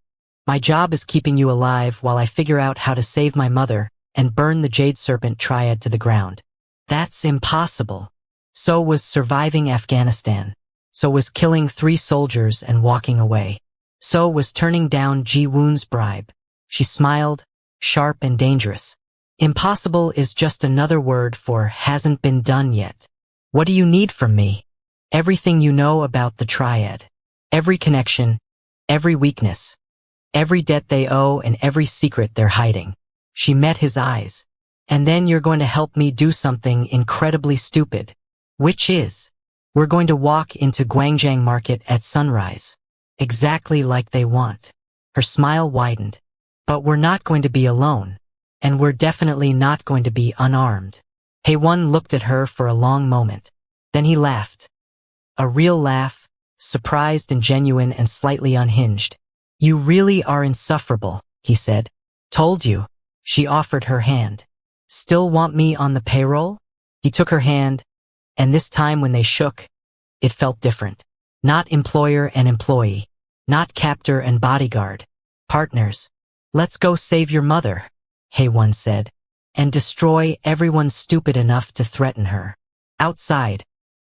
my job is keeping you alive while I figure out how to save my mother and burn the Jade Serpent Triad to the ground. That's impossible. So was surviving Afghanistan. So was killing 3 soldiers and walking away. So was turning down Ji-Woon's bribe. She smiled, sharp and dangerous. Impossible is just another word for hasn't been done yet. What do you need from me? Everything you know about the Triad. Every connection, every weakness. Every debt they owe and every secret they're hiding. She met his eyes. And then you're going to help me do something incredibly stupid. Which is, we're going to walk into Gwangjang Market at sunrise. Exactly like they want. Her smile widened. But we're not going to be alone. And we're definitely not going to be unarmed. Hey-One looked at her for a long moment. Then he laughed. A real laugh, surprised and genuine and slightly unhinged. You really are insufferable, he said. Told you. She offered her hand. Still want me on the payroll? He took her hand, and this time when they shook, it felt different. Not employer and employee. Not captor and bodyguard. Partners. Let's go save your mother, Hey-One said, and destroy everyone stupid enough to threaten her. Outside,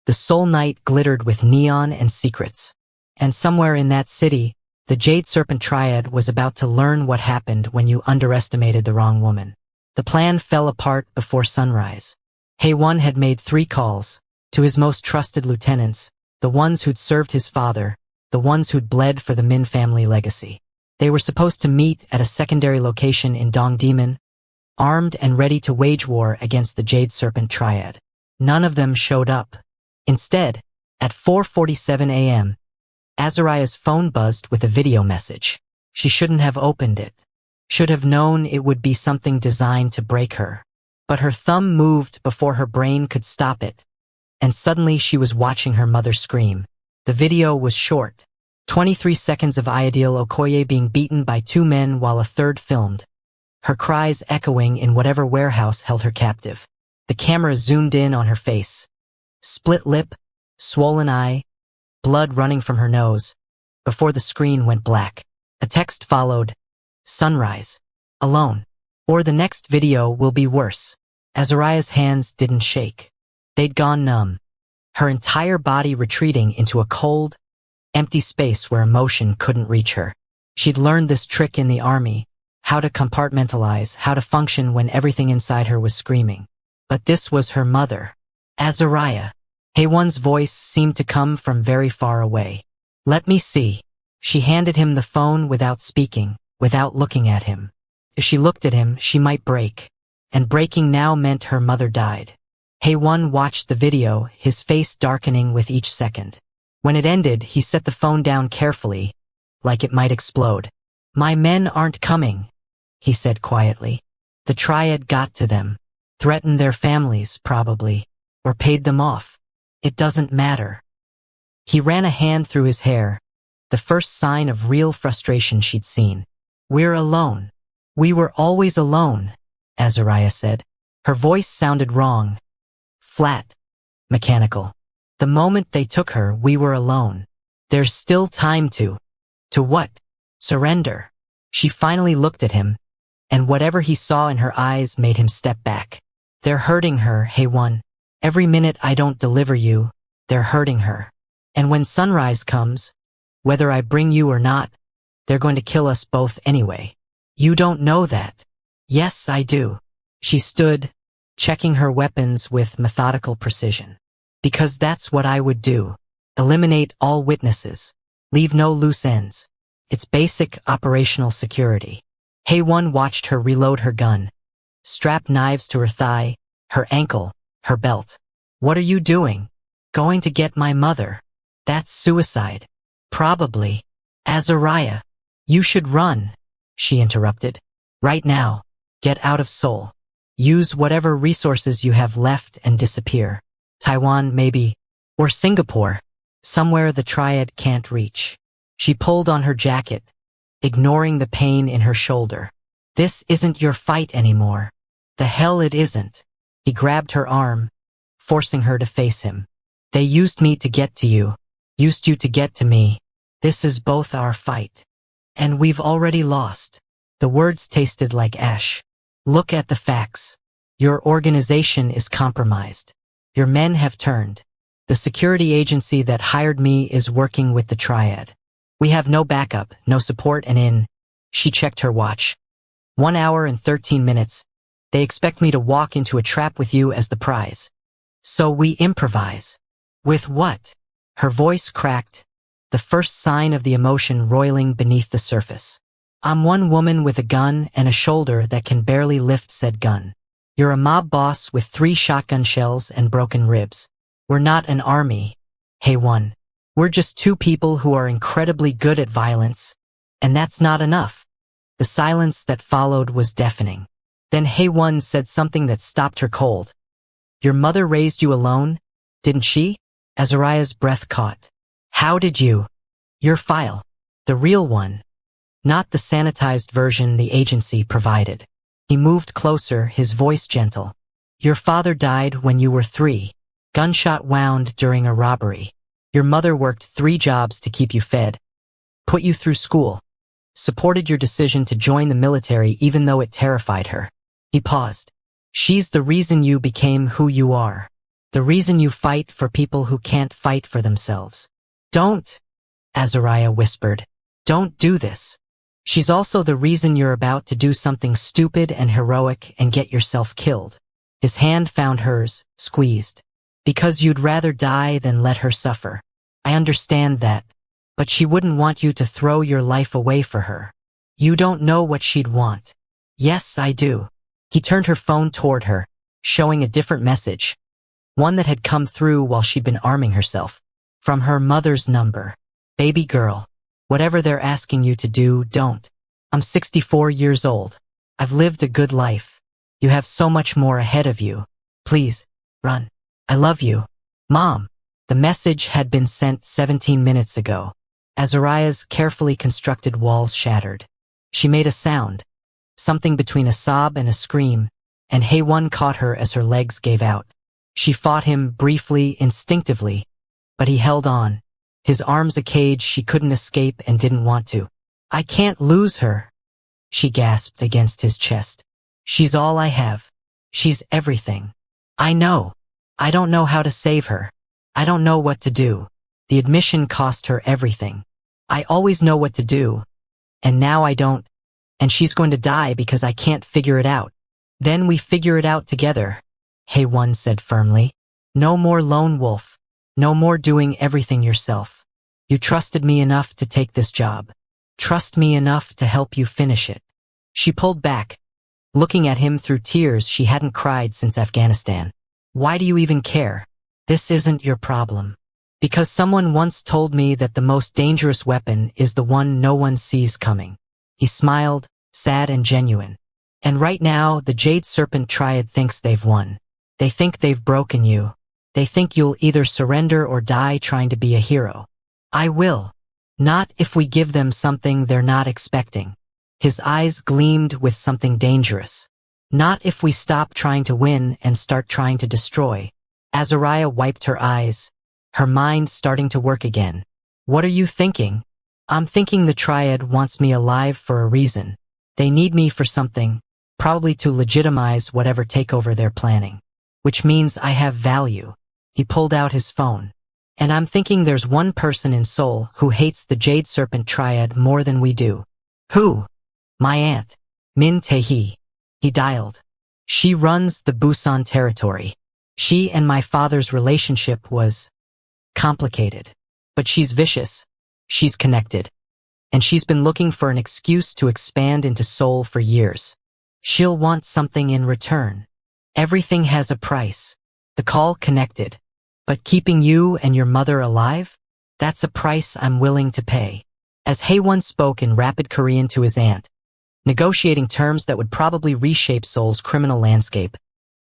the Seoul night glittered with neon and secrets. And somewhere in that city, the Jade Serpent Triad was about to learn what happened when you underestimated the wrong woman. The plan fell apart before sunrise. Hey-One had made 3 calls, to his most trusted lieutenants, the ones who'd served his father, the ones who'd bled for the Min family legacy. They were supposed to meet at a secondary location in Dongdaemun, armed and ready to wage war against the Jade Serpent Triad. None of them showed up. Instead, at 4:47 a.m., Azariah's phone buzzed with a video message. She shouldn't have opened it. Should have known it would be something designed to break her. But her thumb moved before her brain could stop it. And suddenly she was watching her mother scream. The video was short. 23 seconds of Ayodele Okoye being beaten by 2 men while a third filmed. Her cries echoing in whatever warehouse held her captive. The camera zoomed in on her face. Split lip, swollen eye, blood running from her nose, before the screen went black. A text followed, sunrise, alone, or the next video will be worse. Azariah's hands didn't shake. They'd gone numb, her entire body retreating into a cold, empty space where emotion couldn't reach her. She'd learned this trick in the army, how to compartmentalize, how to function when everything inside her was screaming. But this was her mother, Azariah. Hey-One's voice seemed to come from very far away. Let me see. She handed him the phone without speaking, without looking at him. If she looked at him, she might break. And breaking now meant her mother died. Hey-One watched the video, his face darkening with each second. When it ended, he set the phone down carefully, like it might explode. My men aren't coming, he said quietly. The Triad got to them. Threatened their families, probably. Or paid them off. It doesn't matter. He ran a hand through his hair, the first sign of real frustration she'd seen. We're alone. We were always alone, Azariah said. Her voice sounded wrong. Flat. Mechanical. The moment they took her, we were alone. There's still time to what? Surrender. She finally looked at him, and whatever he saw in her eyes made him step back. They're hurting her, Hey-One. Every minute I don't deliver you, they're hurting her. And when sunrise comes, whether I bring you or not, they're going to kill us both anyway. You don't know that. Yes, I do. She stood, checking her weapons with methodical precision. Because that's what I would do. Eliminate all witnesses. Leave no loose ends. It's basic operational security. Hey-One watched her reload her gun. Strap knives to her thigh, her ankle, her belt. What are you doing? Going to get my mother. That's suicide. Probably. Azariah. You should run, she interrupted. Right now. Get out of Seoul. Use whatever resources you have left and disappear. Taiwan, maybe. Or Singapore. Somewhere the triad can't reach. She pulled on her jacket, ignoring the pain in her shoulder. This isn't your fight anymore. The hell it isn't. He grabbed her arm, forcing her to face him. They used me to get to you. Used you to get to me. This is both our fight. And we've already lost. The words tasted like ash. Look at the facts. Your organization is compromised. Your men have turned. The security agency that hired me is working with the triad. We have no backup, no support, and she checked her watch. 1 hour and 13 minutes. They expect me to walk into a trap with you as the prize. So we improvise. With what? Her voice cracked, the first sign of the emotion roiling beneath the surface. I'm one woman with a gun and a shoulder that can barely lift said gun. You're a mob boss with 3 shotgun shells and broken ribs. We're not an army. Hey one. We're just 2 people who are incredibly good at violence, and that's not enough. The silence that followed was deafening. Then Hey-One said something that stopped her cold. Your mother raised you alone, didn't she? Azariah's breath caught. How did you? Your file. The real one. Not the sanitized version the agency provided. He moved closer, his voice gentle. Your father died when you were 3. Gunshot wound during a robbery. Your mother worked 3 jobs to keep you fed. Put you through school. Supported your decision to join the military even though it terrified her. He paused. She's the reason you became who you are. The reason you fight for people who can't fight for themselves. Don't, Azariah whispered. Don't do this. She's also the reason you're about to do something stupid and heroic and get yourself killed. His hand found hers, squeezed. Because you'd rather die than let her suffer. I understand that. But she wouldn't want you to throw your life away for her. You don't know what she'd want. Yes, I do. He turned her phone toward her, showing a different message. One that had come through while she'd been arming herself. From her mother's number. Baby girl. Whatever they're asking you to do, don't. I'm 64 years old. I've lived a good life. You have so much more ahead of you. Please, run. I love you. Mom. The message had been sent 17 minutes ago. Azariah's carefully constructed walls shattered. She made a sound. Something between a sob and a scream, and Hey-One caught her as her legs gave out. She fought him briefly, instinctively, but he held on. His arms a cage she couldn't escape and didn't want to. I can't lose her, she gasped against his chest. She's all I have. She's everything. I know. I don't know how to save her. I don't know what to do. The admission cost her everything. I always know what to do. And now I don't. And she's going to die because I can't figure it out. Then we figure it out together, Hey-One said firmly. No more lone wolf. No more doing everything yourself. You trusted me enough to take this job. Trust me enough to help you finish it. She pulled back, looking at him through tears she hadn't cried since Afghanistan. Why do you even care? This isn't your problem. Because someone once told me that the most dangerous weapon is the one no one sees coming. He smiled, sad and genuine. And right now, the Jade Serpent Triad thinks they've won. They think they've broken you. They think you'll either surrender or die trying to be a hero. I will. Not if we give them something they're not expecting. His eyes gleamed with something dangerous. Not if we stop trying to win and start trying to destroy. Azariah wiped her eyes, her mind starting to work again. What are you thinking? I'm thinking the Triad wants me alive for a reason. They need me for something, probably to legitimize whatever takeover they're planning. Which means I have value. He pulled out his phone. And I'm thinking there's one person in Seoul who hates the Jade Serpent Triad more than we do. Who? My aunt, Min Tae-hee. He dialed. She runs the Busan territory. She and my father's relationship was complicated. But she's vicious. She's connected. And she's been looking for an excuse to expand into Seoul for years. She'll want something in return. Everything has a price. The call connected. But keeping you and your mother alive? That's a price I'm willing to pay. As Haewon spoke in rapid Korean to his aunt, negotiating terms that would probably reshape Seoul's criminal landscape,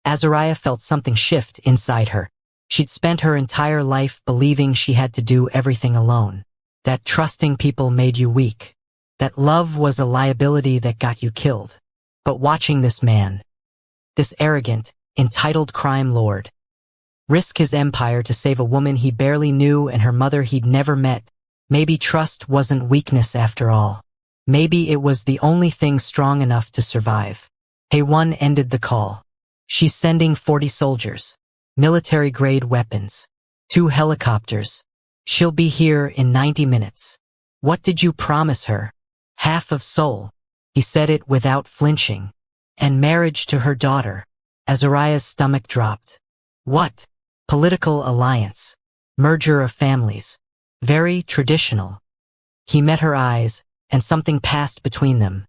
Azariah felt something shift inside her. She'd spent her entire life believing she had to do everything alone, that trusting people made you weak, that love was a liability that got you killed. But watching this man, this arrogant, entitled crime lord, risk his empire to save a woman he barely knew and her mother he'd never met, maybe trust wasn't weakness after all. Maybe it was the only thing strong enough to survive. Haewon ended the call. She's sending 40 soldiers, military-grade weapons, 2 helicopters. She'll be here in 90 minutes. What did you promise her? Half of Seoul. He said it without flinching. And marriage to her daughter. Azariah's stomach dropped. What? Political alliance. Merger of families. Very traditional. He met her eyes, and something passed between them.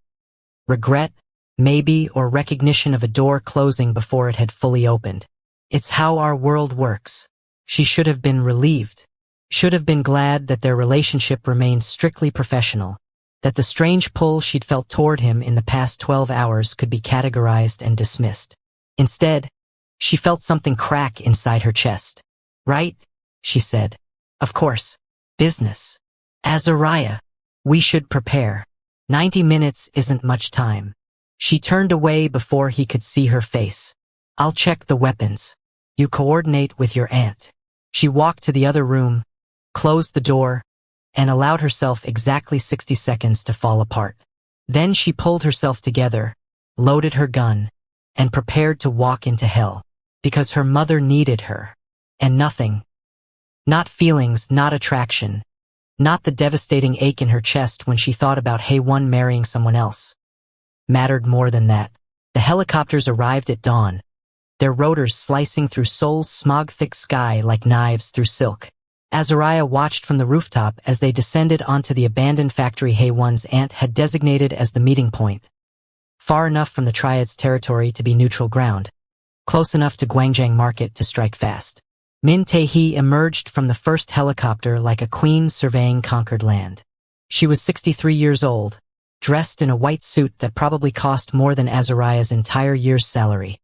Regret, maybe, or recognition of a door closing before it had fully opened. It's how our world works. She should have been relieved. Should have been glad that their relationship remained strictly professional, that the strange pull she'd felt toward him in the past 12 hours could be categorized and dismissed. Instead, she felt something crack inside her chest. Right? She said. Of course. Business. Azariah. We should prepare. 90 minutes isn't much time. She turned away before he could see her face. I'll check the weapons. You coordinate with your aunt. She walked to the other room, closed the door, and allowed herself exactly 60 seconds to fall apart. Then she pulled herself together, loaded her gun, and prepared to walk into hell. Because her mother needed her. And nothing. Not feelings, not attraction. Not the devastating ache in her chest when she thought about Haewon marrying someone else. Mattered more than that. The helicopters arrived at dawn, their rotors slicing through Seoul's smog-thick sky like knives through silk. Azariah watched from the rooftop as they descended onto the abandoned factory Haewon's aunt had designated as the meeting point. Far enough from the Triad's territory to be neutral ground. Close enough to Gwangjang Market to strike fast. Min Tae-hee emerged from the first helicopter like a queen surveying conquered land. She was 63 years old, dressed in a white suit that probably cost more than Azariah's entire year's salary.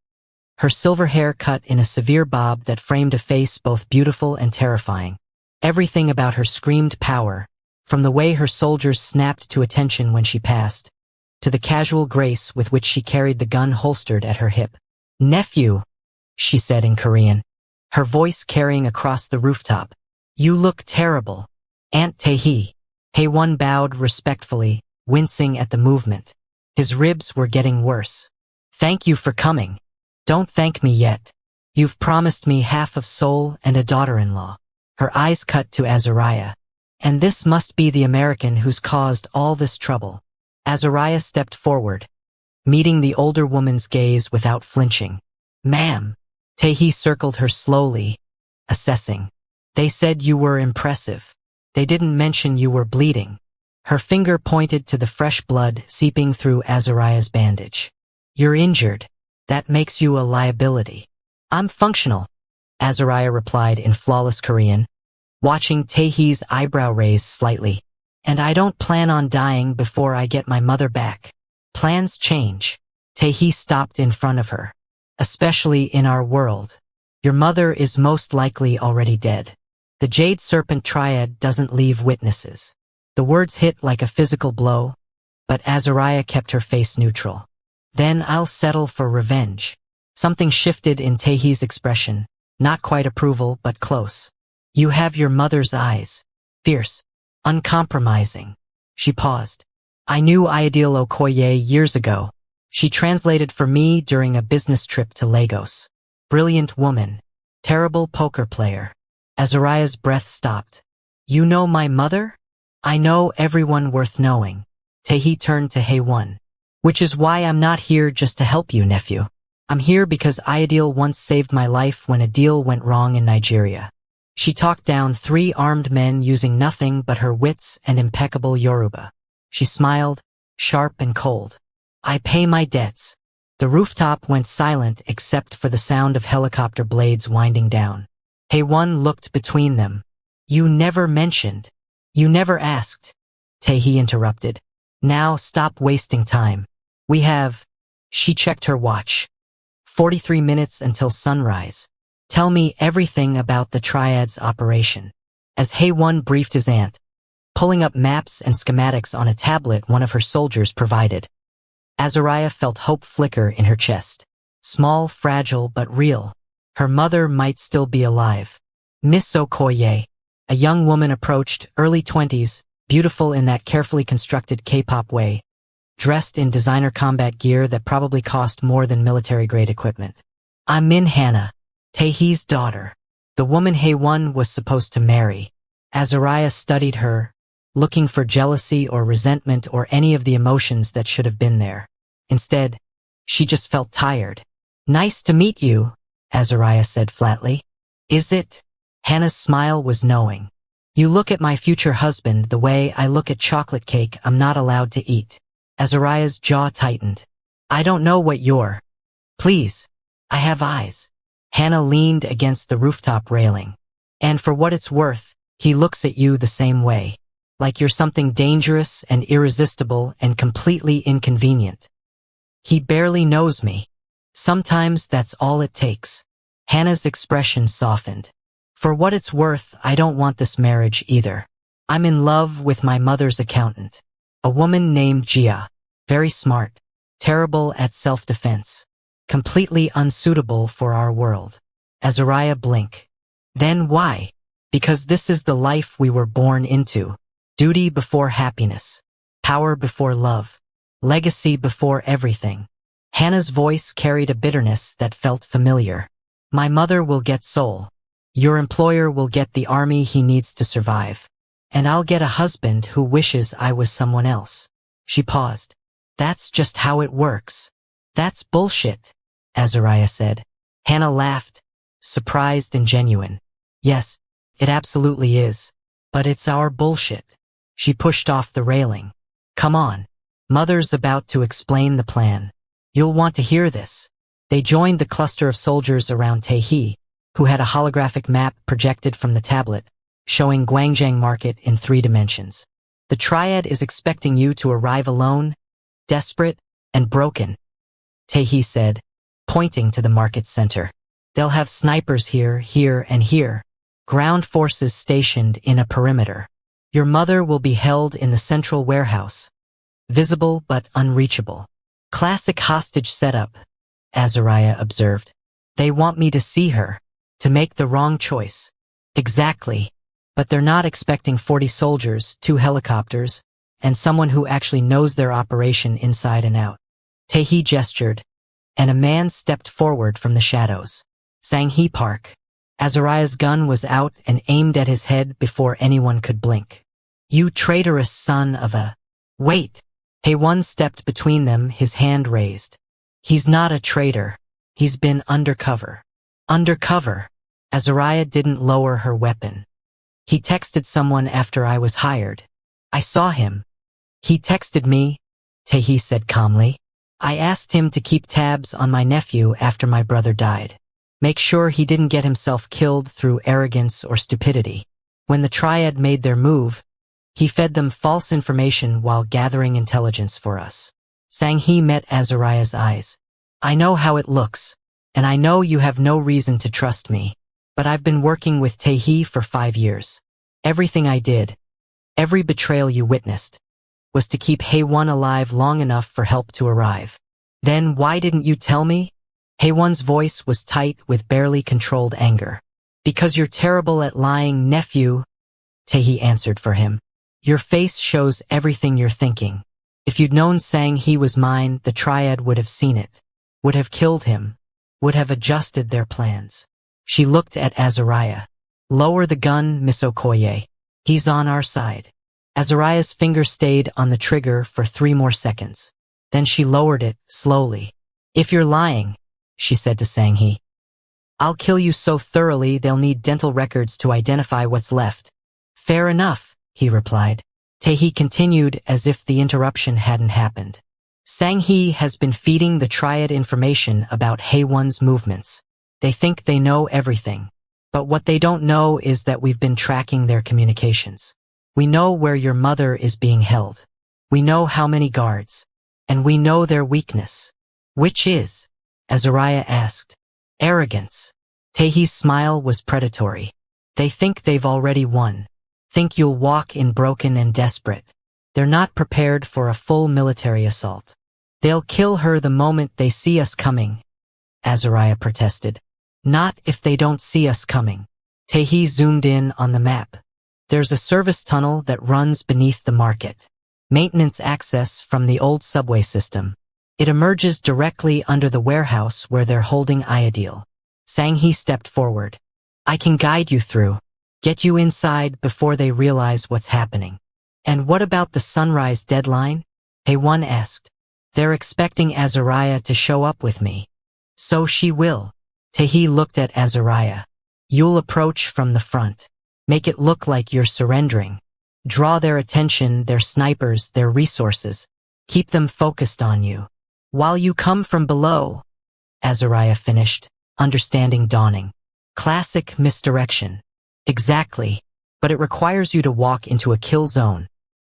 Her silver hair cut in a severe bob that framed a face both beautiful and terrifying. Everything about her screamed power, from the way her soldiers snapped to attention when she passed, to the casual grace with which she carried the gun holstered at her hip. Nephew, she said in Korean, her voice carrying across the rooftop. You look terrible. Aunt Tae-hee. Haewon bowed respectfully, wincing at the movement. His ribs were getting worse. Thank you for coming. Don't thank me yet. You've promised me half of Seoul and a daughter-in-law. Her eyes cut to Azariah. And this must be the American who's caused all this trouble. Azariah stepped forward, meeting the older woman's gaze without flinching. Ma'am. Tae-hee circled her slowly, assessing. They said you were impressive. They didn't mention you were bleeding. Her finger pointed to the fresh blood seeping through Azariah's bandage. You're injured. That makes you a liability. I'm functional, Azariah replied in flawless Korean, watching Tae-hee's eyebrow raise slightly. And I don't plan on dying before I get my mother back. Plans change. Tae-hee stopped in front of her. Especially in our world. Your mother is most likely already dead. The Jade Serpent Triad doesn't leave witnesses. The words hit like a physical blow, but Azariah kept her face neutral. Then I'll settle for revenge. Something shifted in Tae-hee's expression, not quite approval but close. You have your mother's eyes. Fierce. Uncompromising. She paused. I knew Ayodele Okoye years ago. She translated for me during a business trip to Lagos. Brilliant woman. Terrible poker player. Azariah's breath stopped. You know my mother? I know everyone worth knowing. Tae-hee turned to Haewon. Which is why I'm not here just to help you, nephew. I'm here because Ayodele once saved my life when a deal went wrong in Nigeria. She talked down 3 armed men using nothing but her wits and impeccable Yoruba. She smiled, sharp and cold. I pay my debts. The rooftop went silent except for the sound of helicopter blades winding down. Haewon looked between them, You never mentioned. You never asked. Tae-hee interrupted. Now stop wasting time. We have... She checked her watch. 43 minutes until sunrise. Tell me everything about the Triad's operation. As Hae-won briefed his aunt, pulling up maps and schematics on a tablet one of her soldiers provided. Azariah felt hope flicker in her chest. Small, fragile, but real. Her mother might still be alive. Miss Okoye, a young woman approached, early 20s, beautiful in that carefully constructed K-pop way, dressed in designer combat gear that probably cost more than military-grade equipment. I'm Min Hannah, Tae-hee's daughter, the woman Hae-won was supposed to marry. Azariah studied her, looking for jealousy or resentment or any of the emotions that should have been there. Instead, she just felt tired. Nice to meet you, Azariah said flatly. Is it? Hannah's smile was knowing. You look at my future husband the way I look at chocolate cake I'm not allowed to eat. Azariah's jaw tightened. I don't know what you're. Please. I have eyes. Hannah leaned against the rooftop railing. And for what it's worth, he looks at you the same way. Like you're something dangerous and irresistible and completely inconvenient. He barely knows me. Sometimes that's all it takes. Hannah's expression softened. For what it's worth, I don't want this marriage either. I'm in love with my mother's accountant. A woman named Gia. Very smart. Terrible at self-defense. Completely unsuitable for our world. Azariah blinked. Then why? Because this is the life we were born into. Duty before happiness. Power before love. Legacy before everything. Hannah's voice carried a bitterness that felt familiar. My mother will get soul. Your employer will get the army he needs to survive. And I'll get a husband who wishes I was someone else. She paused. That's just how it works. That's bullshit, Azariah said. Hannah laughed, surprised and genuine. Yes, it absolutely is. But it's our bullshit. She pushed off the railing. Come on. Mother's about to explain the plan. You'll want to hear this. They joined the cluster of soldiers around Tae-hee, who had a holographic map projected from the tablet, showing Gwangjang Market in 3 dimensions. The Triad is expecting you to arrive alone, desperate, and broken, Tae-hee said, pointing to the market center. They'll have snipers here, here, and here. Ground forces stationed in a perimeter. Your mother will be held in the central warehouse. Visible but unreachable. Classic hostage setup, Azariah observed. They want me to see her, to make the wrong choice. Exactly. But they're not expecting 40 soldiers, 2 helicopters, and someone who actually knows their operation inside and out. Tae-hee gestured, and a man stepped forward from the shadows. Sang-hee Park. Azariah's gun was out and aimed at his head before anyone could blink. You traitorous son of a... Wait! Hae-won stepped between them, his hand raised. He's not a traitor. He's been undercover. Undercover? Azariah didn't lower her weapon. He texted someone after I was hired. I saw him. He texted me, Tae-hee said calmly. I asked him to keep tabs on my nephew after my brother died. Make sure he didn't get himself killed through arrogance or stupidity. When the Triad made their move, he fed them false information while gathering intelligence for us. Sang-hee met Azariah's eyes. I know how it looks, and I know you have no reason to trust me, but I've been working with Tae-hee for 5 years. Everything I did, every betrayal you witnessed, was to keep Hae-won alive long enough for help to arrive. Then why didn't you tell me? Hae-won's voice was tight with barely controlled anger. Because you're terrible at lying, nephew, Tae-hee answered for him. Your face shows everything you're thinking. If you'd known Sang-hee was mine, the Triad would have seen it, would have killed him, would have adjusted their plans. She looked at Azariah. Lower the gun, Miss Okoye. He's on our side. Azariah's finger stayed on the trigger for 3 more seconds. Then she lowered it, slowly. If you're lying, she said to Sang-hee, I'll kill you so thoroughly they'll need dental records to identify what's left. Fair enough, he replied. Tae-hee continued as if the interruption hadn't happened. Sang-hee has been feeding the Triad information about Hae-won's movements. They think they know everything. But what they don't know is that we've been tracking their communications. We know where your mother is being held. We know how many guards. And we know their weakness. Which is? Azariah asked. Arrogance. Taehee's smile was predatory. They think they've already won. Think you'll walk in broken and desperate. They're not prepared for a full military assault. They'll kill her the moment they see us coming, Azariah protested. Not if they don't see us coming. Taehee zoomed in on the map. There's a service tunnel that runs beneath the market. Maintenance access from the old subway system. It emerges directly under the warehouse where they're holding Iadil. Sang-hee stepped forward. I can guide you through. Get you inside before they realize what's happening. And what about the sunrise deadline? Haewon asked. They're expecting Azariah to show up with me. So she will. Taehee looked at Azariah. You'll approach from the front. Make it look like you're surrendering. Draw their attention, their snipers, their resources. Keep them focused on you. While you come from below, Azariah finished, understanding dawning. Classic misdirection. Exactly. But it requires you to walk into a kill zone.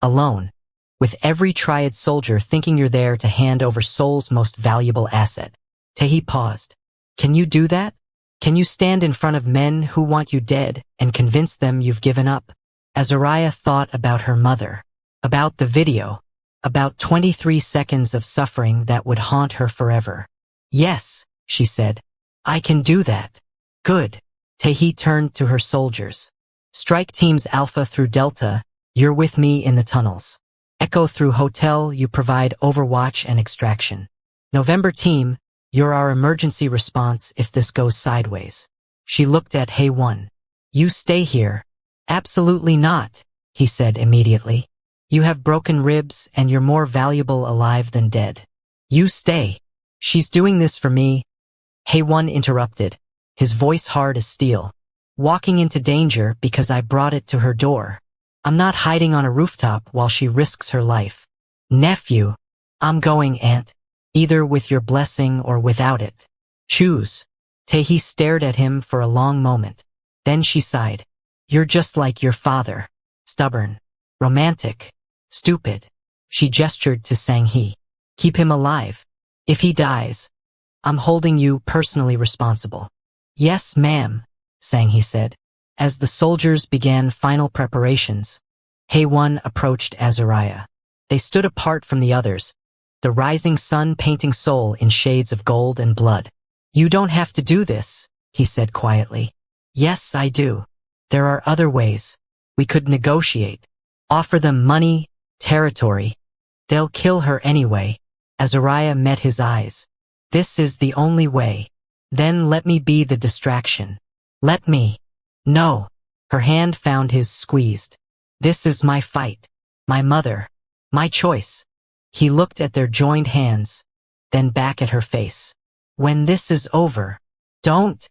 Alone. With every triad soldier thinking you're there to hand over Seoul's most valuable asset. Taehee paused. Can you do that? Can you stand in front of men who want you dead and convince them you've given up? Azariah thought about her mother. About the video. About 23 seconds of suffering that would haunt her forever. Yes, she said. I can do that. Good. Taehee turned to her soldiers. Strike teams Alpha through Delta, you're with me in the tunnels. Echo through Hotel, you provide overwatch and extraction. November team, you're our emergency response if this goes sideways. She looked at Haewon. You stay here. Absolutely not, he said immediately. You have broken ribs and you're more valuable alive than dead. You stay. She's doing this for me. Haewon interrupted, his voice hard as steel. Walking into danger because I brought it to her door. I'm not hiding on a rooftop while she risks her life. Nephew, I'm going, Aunt. Either with your blessing or without it. Choose. Taehee stared at him for a long moment. Then she sighed. You're just like your father. Stubborn. Romantic. Stupid. She gestured to Sang-hee. Keep him alive. If he dies, I'm holding you personally responsible. Yes, ma'am, Sang-hee said. As the soldiers began final preparations, Haewon approached Azariah. They stood apart from the others, the rising sun painting Seoul in shades of gold and blood. You don't have to do this, he said quietly. Yes, I do. There are other ways. We could negotiate. Offer them money, territory. They'll kill her anyway. Azariah met his eyes. This is the only way. Then let me be the distraction. Let me. No. Her hand found his squeezed. This is my fight. My mother. My choice. He looked at their joined hands, then back at her face. When this is over, don't,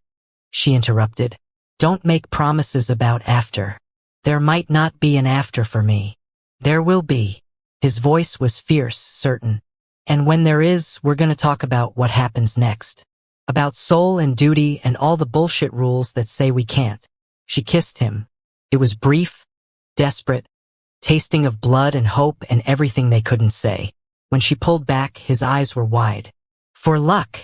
she interrupted. Don't make promises about after. There might not be an after for me. There will be. His voice was fierce, certain. And when there is, we're gonna talk about what happens next. About soul and duty and all the bullshit rules that say we can't. She kissed him. It was brief, desperate, tasting of blood and hope and everything they couldn't say. When she pulled back, his eyes were wide. For luck,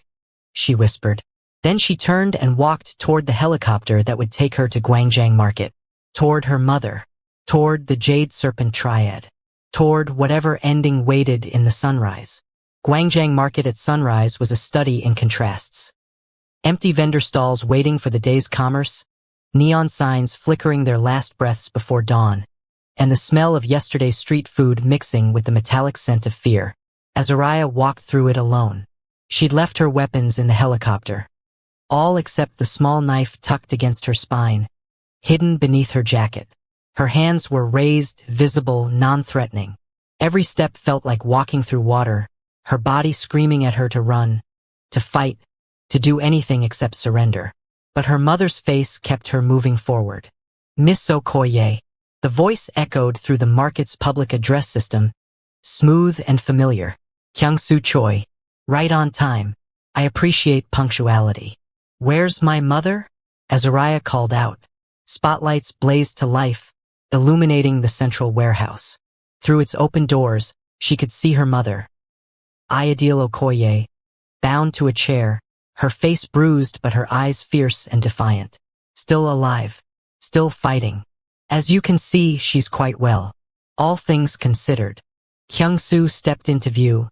she whispered. Then she turned and walked toward the helicopter that would take her to Gwangjang Market, toward her mother, toward the Jade Serpent Triad, toward whatever ending waited in the sunrise. Gwangjang Market at sunrise was a study in contrasts. Empty vendor stalls waiting for the day's commerce, neon signs flickering their last breaths before dawn, and the smell of yesterday's street food mixing with the metallic scent of fear. Azariah walked through it alone. She'd left her weapons in the helicopter, all except the small knife tucked against her spine, hidden beneath her jacket. Her hands were raised, visible, non-threatening. Every step felt like walking through water, her body screaming at her to run, to fight, to do anything except surrender. But her mother's face kept her moving forward. Miss Okoye. The voice echoed through the market's public address system, smooth and familiar. Kyung-soo Choi. Right on time. I appreciate punctuality. Where's my mother? Azariah called out. Spotlights blazed to life, illuminating the central warehouse. Through its open doors, she could see her mother, Ayodele Okoye, bound to a chair, her face bruised but her eyes fierce and defiant. Still alive. Still fighting. As you can see, she's quite well. All things considered. Kyung-soo stepped into view,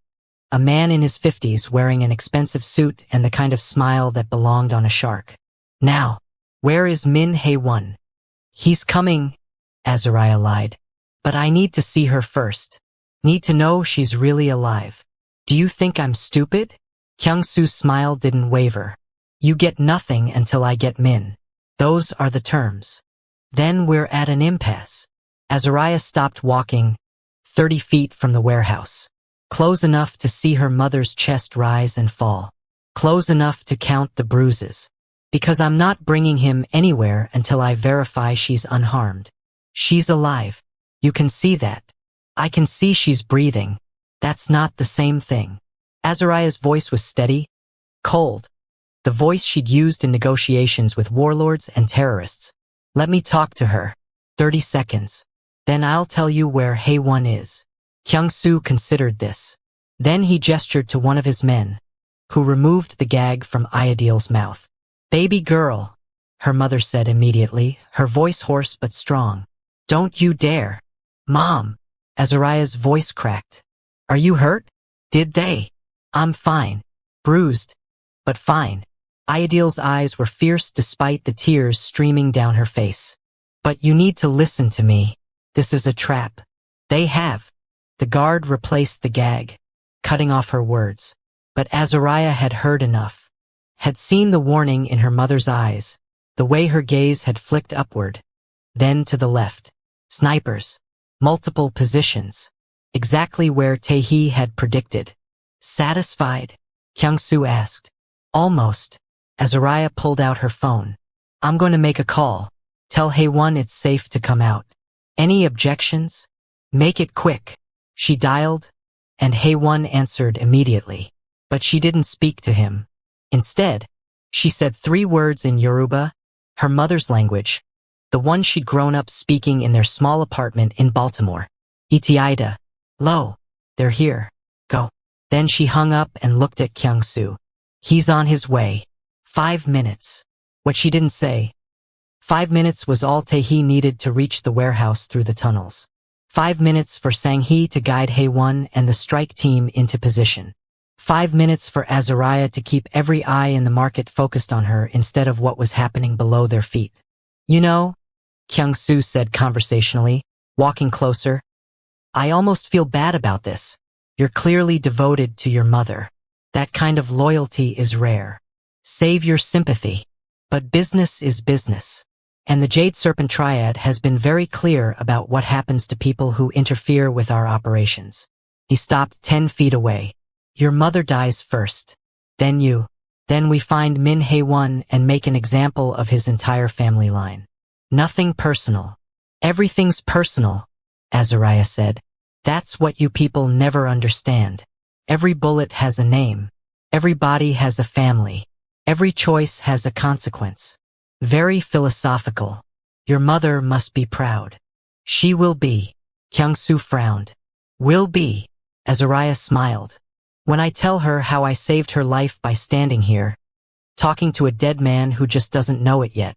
a man in his 50s wearing an expensive suit and the kind of smile that belonged on a shark. Now, where is Min Hae-won? He's coming, Azariah lied. But I need to see her first. Need to know she's really alive. Do you think I'm stupid? Kyung-soo's smile didn't waver. You get nothing until I get Min. Those are the terms. Then we're at an impasse. Azariah stopped walking, 30 feet from the warehouse. Close enough to see her mother's chest rise and fall. Close enough to count the bruises. Because I'm not bringing him anywhere until I verify she's unharmed. She's alive. You can see that. I can see she's breathing. That's not the same thing. Azariah's voice was steady, cold. The voice she'd used in negotiations with warlords and terrorists. Let me talk to her. 30 seconds. Then I'll tell you where Hae-won is. Kyung-soo considered this. Then he gestured to one of his men, who removed the gag from Ayodele's mouth. Baby girl, her mother said immediately, her voice hoarse but strong. Don't you dare. Mom. Azariah's voice cracked. Are you hurt? Did they? I'm fine. Bruised. But fine. Ayodele's eyes were fierce despite the tears streaming down her face. But you need to listen to me. This is a trap. They have. The guard replaced the gag, cutting off her words. But Azariah had heard enough. Had seen the warning in her mother's eyes, the way her gaze had flicked upward, then to the left. Snipers. Multiple positions. Exactly where Tae-hee had predicted. Satisfied? Kyung-soo asked. Almost. Azariah pulled out her phone. I'm going to make a call. Tell Hae-won it's safe to come out. Any objections? Make it quick. She dialed, and Hae-won answered immediately. But she didn't speak to him. Instead, she said 3 words in Yoruba, her mother's language, the one she'd grown up speaking in their small apartment in Baltimore. Itiida. Lo. They're here. Go. Then she hung up and looked at Kyung-soo. He's on his way. 5 minutes. What she didn't say. 5 minutes was all Tae-hee needed to reach the warehouse through the tunnels. 5 minutes for Sang-hee to guide Hae-won and the strike team into position. 5 minutes for Azariah to keep every eye in the market focused on her instead of what was happening below their feet. You know, Kyung-soo said conversationally, walking closer, I almost feel bad about this. You're clearly devoted to your mother. That kind of loyalty is rare. Save your sympathy. But business is business. And the Jade Serpent Triad has been very clear about what happens to people who interfere with our operations. He stopped 10 feet away. Your mother dies first. Then you. Then we find Min Hae-won and make an example of his entire family line. Nothing personal. Everything's personal, Azariah said. That's what you people never understand. Every bullet has a name. Every body has a family. Every choice has a consequence. Very philosophical. Your mother must be proud. She will be. Kyung-soo frowned. Will be. Azariah smiled. When I tell her how I saved her life by standing here, talking to a dead man who just doesn't know it yet.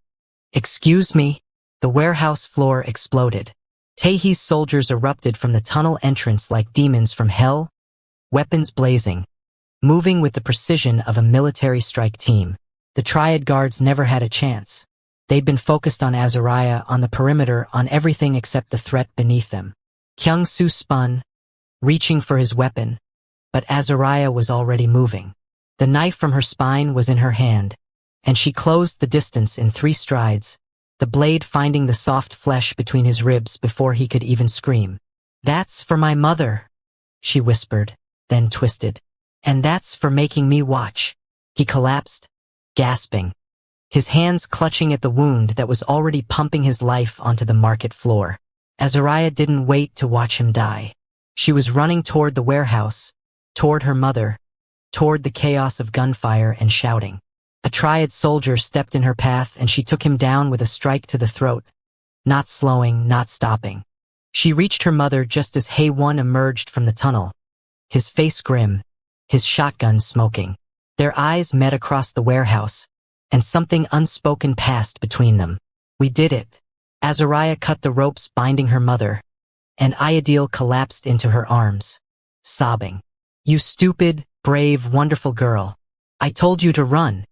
Excuse me? The warehouse floor exploded. Tae-hee's soldiers erupted from the tunnel entrance like demons from hell, weapons blazing, moving with the precision of a military strike team. The Triad guards never had a chance. They'd been focused on Azariah, on the perimeter, on everything except the threat beneath them. Kyung-soo spun, reaching for his weapon, but Azariah was already moving. The knife from her spine was in her hand, and she closed the distance in 3 strides, the blade finding the soft flesh between his ribs before he could even scream. That's for my mother, she whispered, then twisted. And that's for making me watch. He collapsed, gasping, his hands clutching at the wound that was already pumping his life onto the market floor. Azariah didn't wait to watch him die. She was running toward the warehouse, toward her mother, toward the chaos of gunfire and shouting. A triad soldier stepped in her path and she took him down with a strike to the throat, not slowing, not stopping. She reached her mother just as Hae-won emerged from the tunnel, his face grim, his shotgun smoking. Their eyes met across the warehouse, and something unspoken passed between them. "We did it." Azariah cut the ropes binding her mother, and Ayadil collapsed into her arms, sobbing. "You stupid, brave, wonderful girl. I told you to run.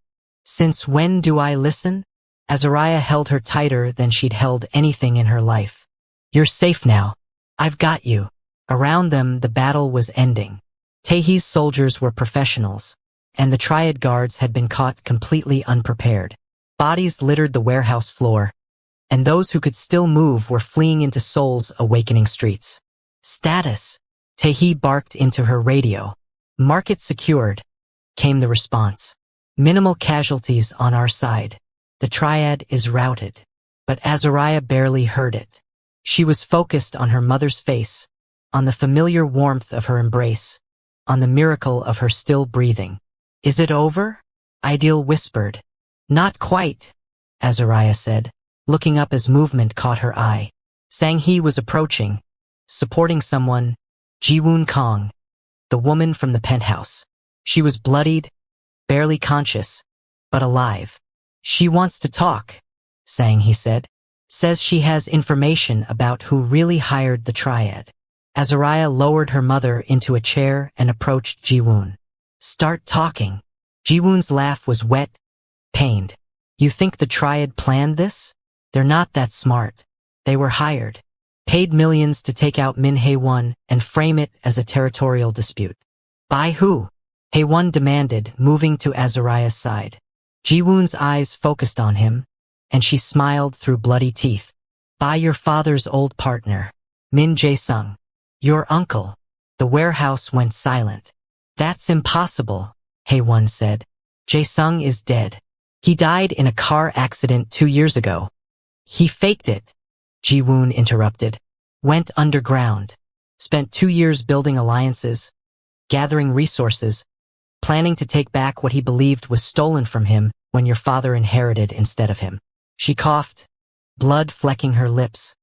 Since when do I listen?" Azariah held her tighter than she'd held anything in her life. "You're safe now. I've got you." Around them, the battle was ending. Taehee's soldiers were professionals, and the Triad guards had been caught completely unprepared. Bodies littered the warehouse floor, and those who could still move were fleeing into Seoul's awakening streets. "Status," Taehee barked into her radio. "Market secured," came the response. "Minimal casualties on our side. The Triad is routed." But Azariah barely heard it. She was focused on her mother's face, on the familiar warmth of her embrace, on the miracle of her still breathing. "Is it over?" Ideal whispered. "Not quite," Azariah said, looking up as movement caught her eye. Sang-hee was approaching, supporting someone, Ji-woon Kong, the woman from the penthouse. She was bloodied, barely conscious, but alive. "She wants to talk," Sang-hee said. "Says she has information about who really hired the Triad." Azariah lowered her mother into a chair and approached Ji-woon. "Start talking." Ji-woon's laugh was wet, pained. "You think the Triad planned this? They're not that smart. They were hired, paid millions to take out Min Hae-won and frame it as a territorial dispute." "By who?" Hae-won demanded, moving to Azariah's side. Ji-woon's eyes focused on him, and she smiled through bloody teeth. "By your father's old partner, Min Jae-sung. Your uncle." The warehouse went silent. "That's impossible," Hae-won said. "Jae-sung is dead. He died in a car accident 2 years ago." "He faked it," Ji-woon interrupted. "Went underground. Spent 2 years building alliances, gathering resources, planning to take back what he believed was stolen from him when your father inherited instead of him." She coughed, blood flecking her lips.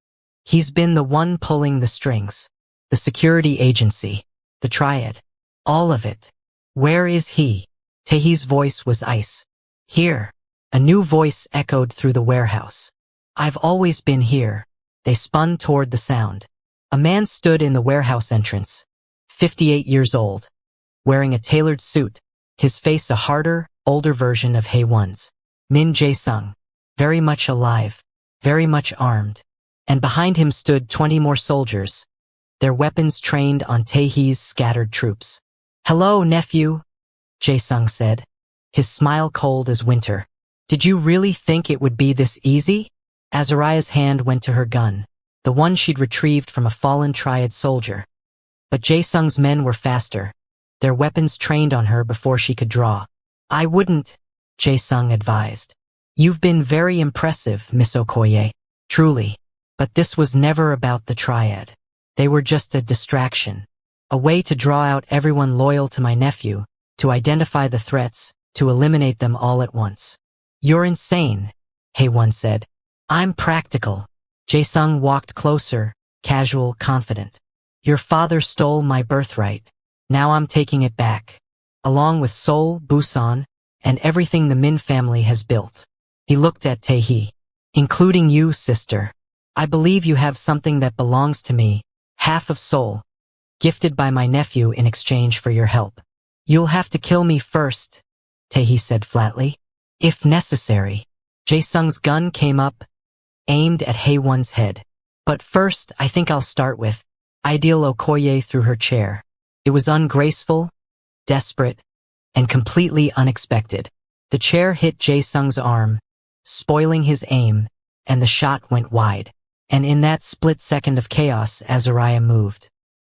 "He's been the one pulling the strings. The security agency, the Triad, all of it. Where is he?" Taehee's voice was ice. "Here." A new voice echoed through the warehouse. "I've always been here." They spun toward the sound. A man stood in the warehouse entrance, 58 years old, wearing a tailored suit, his face a harder, older version of Hae-won's. Min Jae-sung, very much alive, very much armed. And behind him stood 20 more soldiers, their weapons trained on Taehee's scattered troops. "Hello, nephew," Jae-sung said, his smile cold as winter. "Did you really think it would be this easy?" Azariah's hand went to her gun, the one she'd retrieved from a fallen Triad soldier. But Jae-sung's men were faster, their weapons trained on her before she could draw. "I wouldn't," Jae-sung advised. "You've been very impressive, Miss Okoye, truly. But this was never about the Triad. They were just a distraction, a way to draw out everyone loyal to my nephew, to identify the threats, to eliminate them all at once." "You're insane," Hae-won said. "I'm practical." Jae-sung walked closer, casual, confident. "Your father stole my birthright. Now I'm taking it back, along with Seoul, Busan, and everything the Min family has built." He looked at Taehee. "Including you, sister. I believe you have something that belongs to me, half of Seoul, gifted by my nephew in exchange for your help." "You'll have to kill me first," Taehee said flatly. "If necessary." Jae-sung's gun came up, aimed at Hae-won's head. "But first, I think I'll start with." Ideal Okoye threw her chair. It was ungraceful, desperate, and completely unexpected. The chair hit Jae-sung's arm, spoiling his aim, and the shot went wide. And in that split second of chaos, Azariah moved.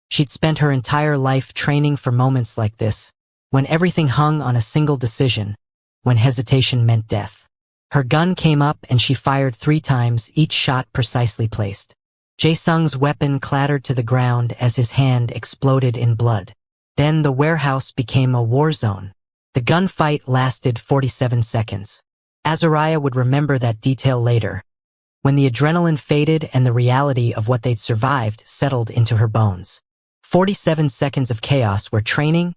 She'd spent her entire life training for moments like this, when everything hung on a single decision, when hesitation meant death. Her gun came up and she fired 3 times, each shot precisely placed. Jae-sung's weapon clattered to the ground as his hand exploded in blood. Then the warehouse became a war zone. The gunfight lasted 47 seconds. Azariah would remember that detail later, when the adrenaline faded and the reality of what they'd survived settled into her bones. 47 seconds of chaos where training,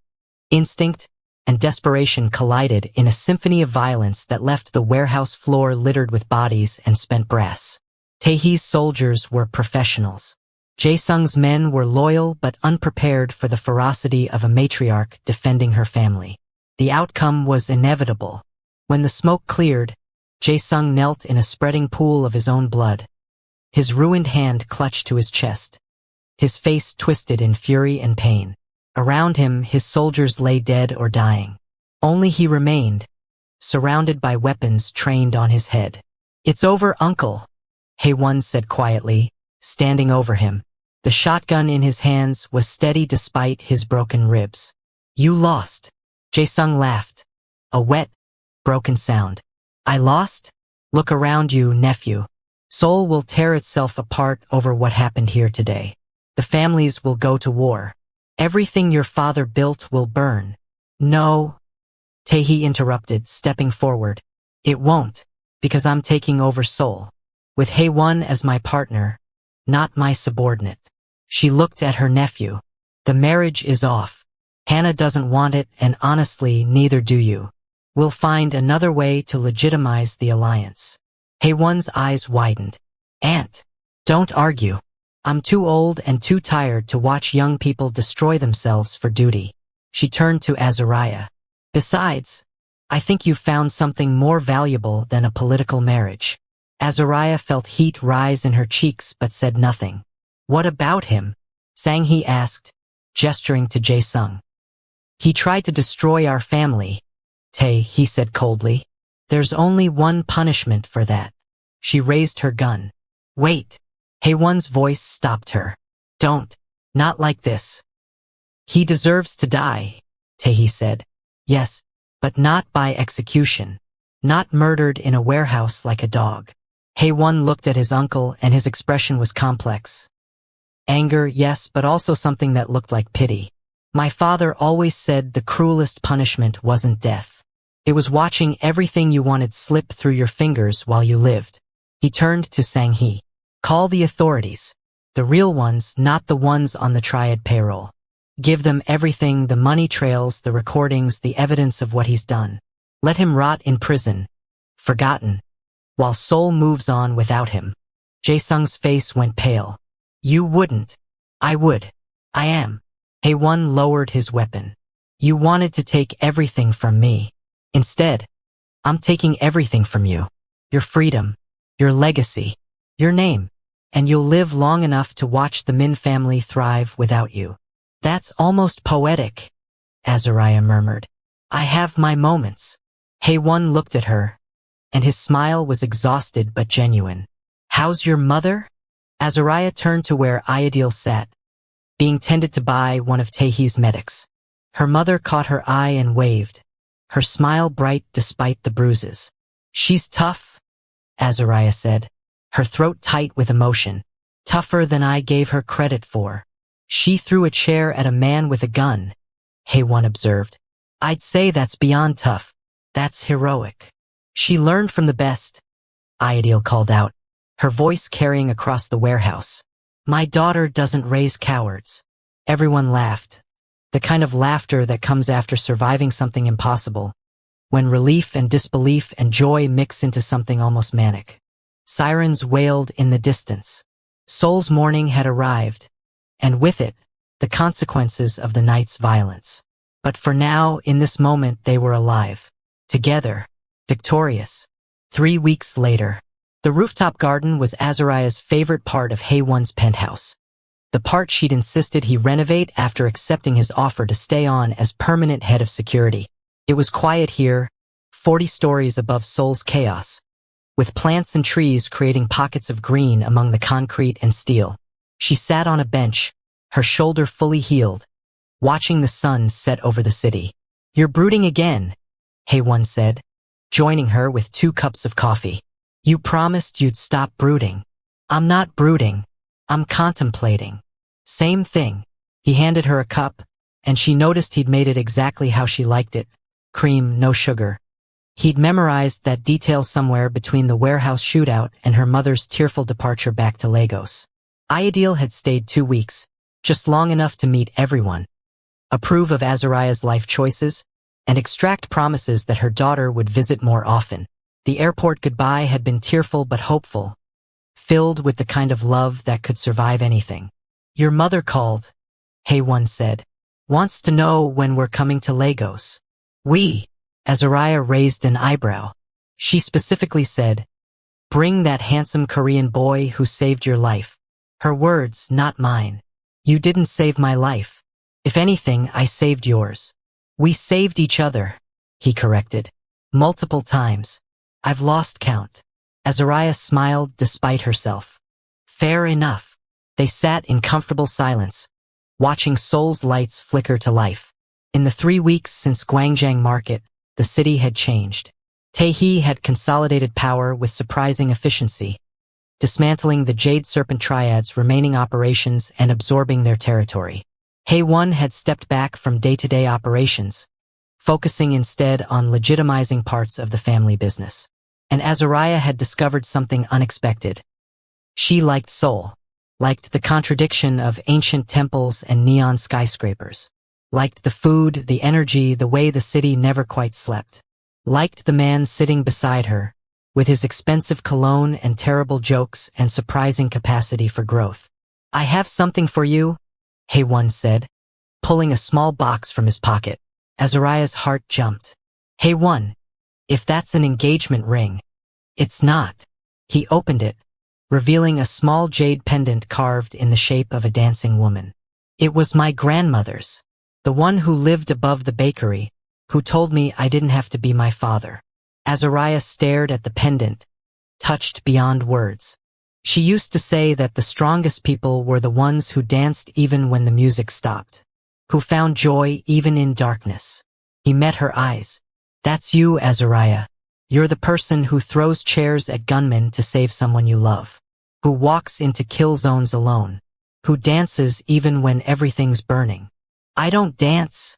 instinct, and desperation collided in a symphony of violence that left the warehouse floor littered with bodies and spent brass. Taehee's soldiers were professionals. Jae-sung's men were loyal but unprepared for the ferocity of a matriarch defending her family. The outcome was inevitable. When the smoke cleared, Jae-sung knelt in a spreading pool of his own blood. His ruined hand clutched to his chest. His face twisted in fury and pain. Around him, his soldiers lay dead or dying. Only he remained, surrounded by weapons trained on his head. "It's over, uncle," Hae-won said quietly, standing over him. The shotgun in his hands was steady despite his broken ribs. "You lost." Jae-sung laughed. A wet, broken sound. "I lost? Look around you, nephew. Seoul will tear itself apart over what happened here today. The families will go to war. Everything your father built will burn." "No," Taehee interrupted, stepping forward. "It won't, because I'm taking over Seoul, with Hae-won as my partner, not my subordinate." She looked at her nephew. "The marriage is off. Hannah doesn't want it, and honestly, neither do you. We'll find another way to legitimize the alliance." Hae-won's eyes widened. "Aunt, don't argue. I'm too old and too tired to watch young people destroy themselves for duty." She turned to Azariah. "Besides, I think you found something more valuable than a political marriage." Azariah felt heat rise in her cheeks but said nothing. "What about him?" Sang-hee asked, gesturing to Jae-sung. "He tried to destroy our family," Tae-hee said coldly. "There's only one punishment for that." She raised her gun. "Wait." Hae-won's voice stopped her. "Don't. Not like this." "He deserves to die," Tae-hee said. "Yes, but not by execution. Not murdered in a warehouse like a dog." Hae-won looked at his uncle and his expression was complex. Anger, yes, but also something that looked like pity. "My father always said the cruelest punishment wasn't death. It was watching everything you wanted slip through your fingers while you lived." He turned to Sang-hee. "Call the authorities. The real ones, not the ones on the triad payroll. Give them everything, the money trails, the recordings, the evidence of what he's done. Let him rot in prison, forgotten, while Seoul moves on without him." Jae-sung's face went pale. "You wouldn't." "I would. I am." Hae-won lowered his weapon. "You wanted to take everything from me. Instead, I'm taking everything from you. Your freedom, your legacy, your name, and you'll live long enough to watch the Min family thrive without you." "That's almost poetic," Azariah murmured. "I have my moments." Hae-won looked at her, and his smile was exhausted but genuine. "How's your mother?" Azariah turned to where Ayadil sat, being tended to by one of Taehee's medics. Her mother caught her eye and waved, her smile bright despite the bruises. "She's tough," Azariah said, her throat tight with emotion. "Tougher than I gave her credit for. She threw a chair at a man with a gun," Hae-won observed. "I'd say that's beyond tough. That's heroic." "She learned from the best," Ayadil called out, her voice carrying across the warehouse. "My daughter doesn't raise cowards." Everyone laughed. The kind of laughter that comes after surviving something impossible, when relief and disbelief and joy mix into something almost manic. Sirens wailed in the distance. Seoul's morning had arrived, and with it, the consequences of the night's violence. But for now, in this moment, they were alive. Together, victorious. 3 weeks later, the rooftop garden was Azariah's favorite part of Hae-won's penthouse. The part she'd insisted he renovate after accepting his offer to stay on as permanent head of security. It was quiet here, 40 stories above Seoul's chaos, with plants and trees creating pockets of green among the concrete and steel. She sat on a bench, her shoulder fully healed, watching the sun set over the city. "You're brooding again," Hae-won said, joining her with 2 cups of coffee. "You promised you'd stop brooding." "I'm not brooding. I'm contemplating." "Same thing." He handed her a cup, and she noticed he'd made it exactly how she liked it, cream, no sugar. He'd memorized that detail somewhere between the warehouse shootout and her mother's tearful departure back to Lagos. Ideal had stayed 2 weeks, just long enough to meet everyone, approve of Azariah's life choices, and extract promises that her daughter would visit more often. The airport goodbye had been tearful but hopeful, filled with the kind of love that could survive anything. Your mother called, Hayone said. Wants to know when we're coming to Lagos. We. Azariah raised an eyebrow. She specifically said, bring that handsome Korean boy who saved your life. Her words, not mine. You didn't save my life. If anything, I saved yours. We saved each other, he corrected. Multiple times. I've lost count. Azariah smiled despite herself. Fair enough. They sat in comfortable silence, watching Seoul's lights flicker to life. In the 3 weeks since Gwangjang Market, the city had changed. Tae-hee had consolidated power with surprising efficiency, dismantling the Jade Serpent Triad's remaining operations and absorbing their territory. Haewon had stepped back from day-to-day operations, focusing instead on legitimizing parts of the family business. And Azariah had discovered something unexpected. She liked Seoul, liked the contradiction of ancient temples and neon skyscrapers, liked the food, the energy, the way the city never quite slept, liked the man sitting beside her, with his expensive cologne and terrible jokes and surprising capacity for growth. I have something for you, Haewon said, pulling a small box from his pocket. Azariah's heart jumped. Haewon, if that's an engagement ring. It's not. He opened it, revealing a small jade pendant carved in the shape of a dancing woman. It was my grandmother's, the one who lived above the bakery, who told me I didn't have to be my father. Azariah stared at the pendant, touched beyond words. She used to say that the strongest people were the ones who danced even when the music stopped, who found joy even in darkness. He met her eyes. That's you, Azariah. You're the person who throws chairs at gunmen to save someone you love, who walks into kill zones alone, who dances even when everything's burning. I don't dance,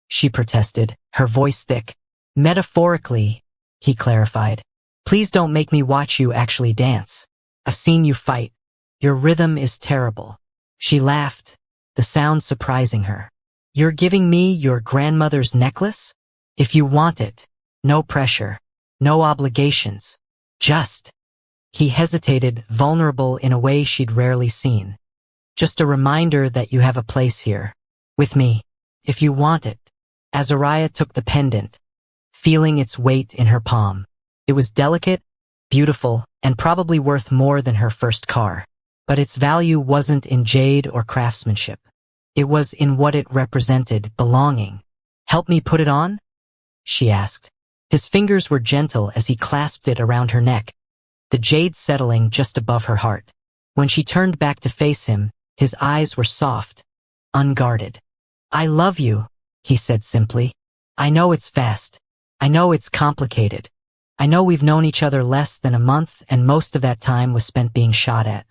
she protested, her voice thick. Metaphorically, he clarified. Please don't make me watch you actually dance. I've seen you fight. Your rhythm is terrible. She laughed, the sound surprising her. You're giving me your grandmother's necklace? If you want it. No pressure. No obligations. Just. He hesitated, vulnerable in a way she'd rarely seen. Just a reminder that you have a place here. With me. If you want it. Azariah took the pendant, feeling its weight in her palm. It was delicate, beautiful, and probably worth more than her first car. But its value wasn't in jade or craftsmanship. It was in what it represented, belonging. Help me put it on? She asked. His fingers were gentle as he clasped it around her neck, the jade settling just above her heart. When she turned back to face him, his eyes were soft, unguarded. I love you, he said simply. I know it's fast. I know it's complicated. I know we've known each other less than a month and most of that time was spent being shot at.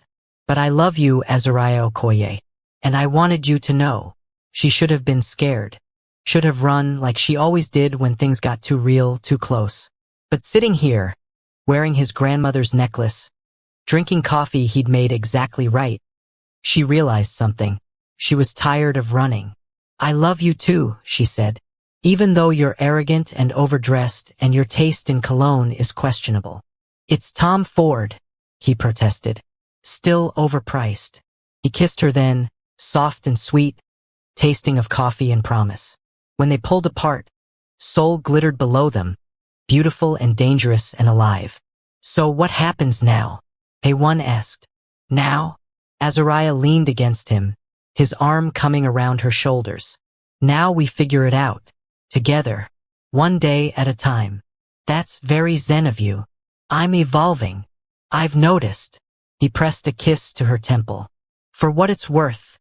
But I love you, Azariah Okoye. And I wanted you to know. She should have been scared. Should have run like she always did when things got too real, too close. But sitting here, wearing his grandmother's necklace, drinking coffee he'd made exactly right, she realized something. She was tired of running. I love you too, she said. Even though you're arrogant and overdressed and your taste in cologne is questionable. It's Tom Ford, he protested. Still overpriced. He kissed her then, soft and sweet, tasting of coffee and promise. When they pulled apart, Seoul glittered below them, beautiful and dangerous and alive. So what happens now? Haewon asked. Now? Azariah leaned against him, his arm coming around her shoulders. Now we figure it out. Together. One day at a time. That's very zen of you. I'm evolving. I've noticed. He pressed a kiss to her temple. For what it's worth,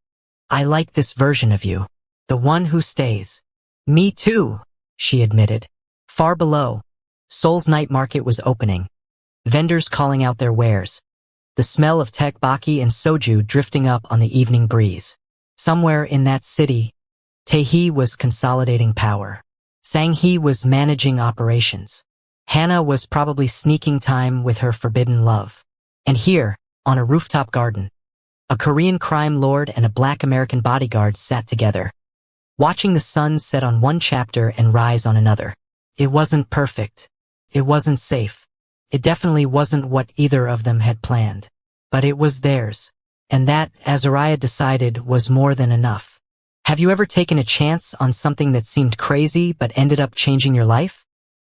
I like this version of you. The one who stays. Me too, she admitted. Far below, Seoul's night market was opening. Vendors calling out their wares. The smell of tteokbokki and soju drifting up on the evening breeze. Somewhere in that city, Tae-hee was consolidating power. Sang-hee was managing operations. Hannah was probably sneaking time with her forbidden love. And here, on a rooftop garden, a Korean crime lord and a Black American bodyguard sat together, watching the sun set on one chapter and rise on another. It wasn't perfect. It wasn't safe. It definitely wasn't what either of them had planned. But it was theirs. And that, Azariah decided, was more than enough. Have you ever taken a chance on something that seemed crazy but ended up changing your life?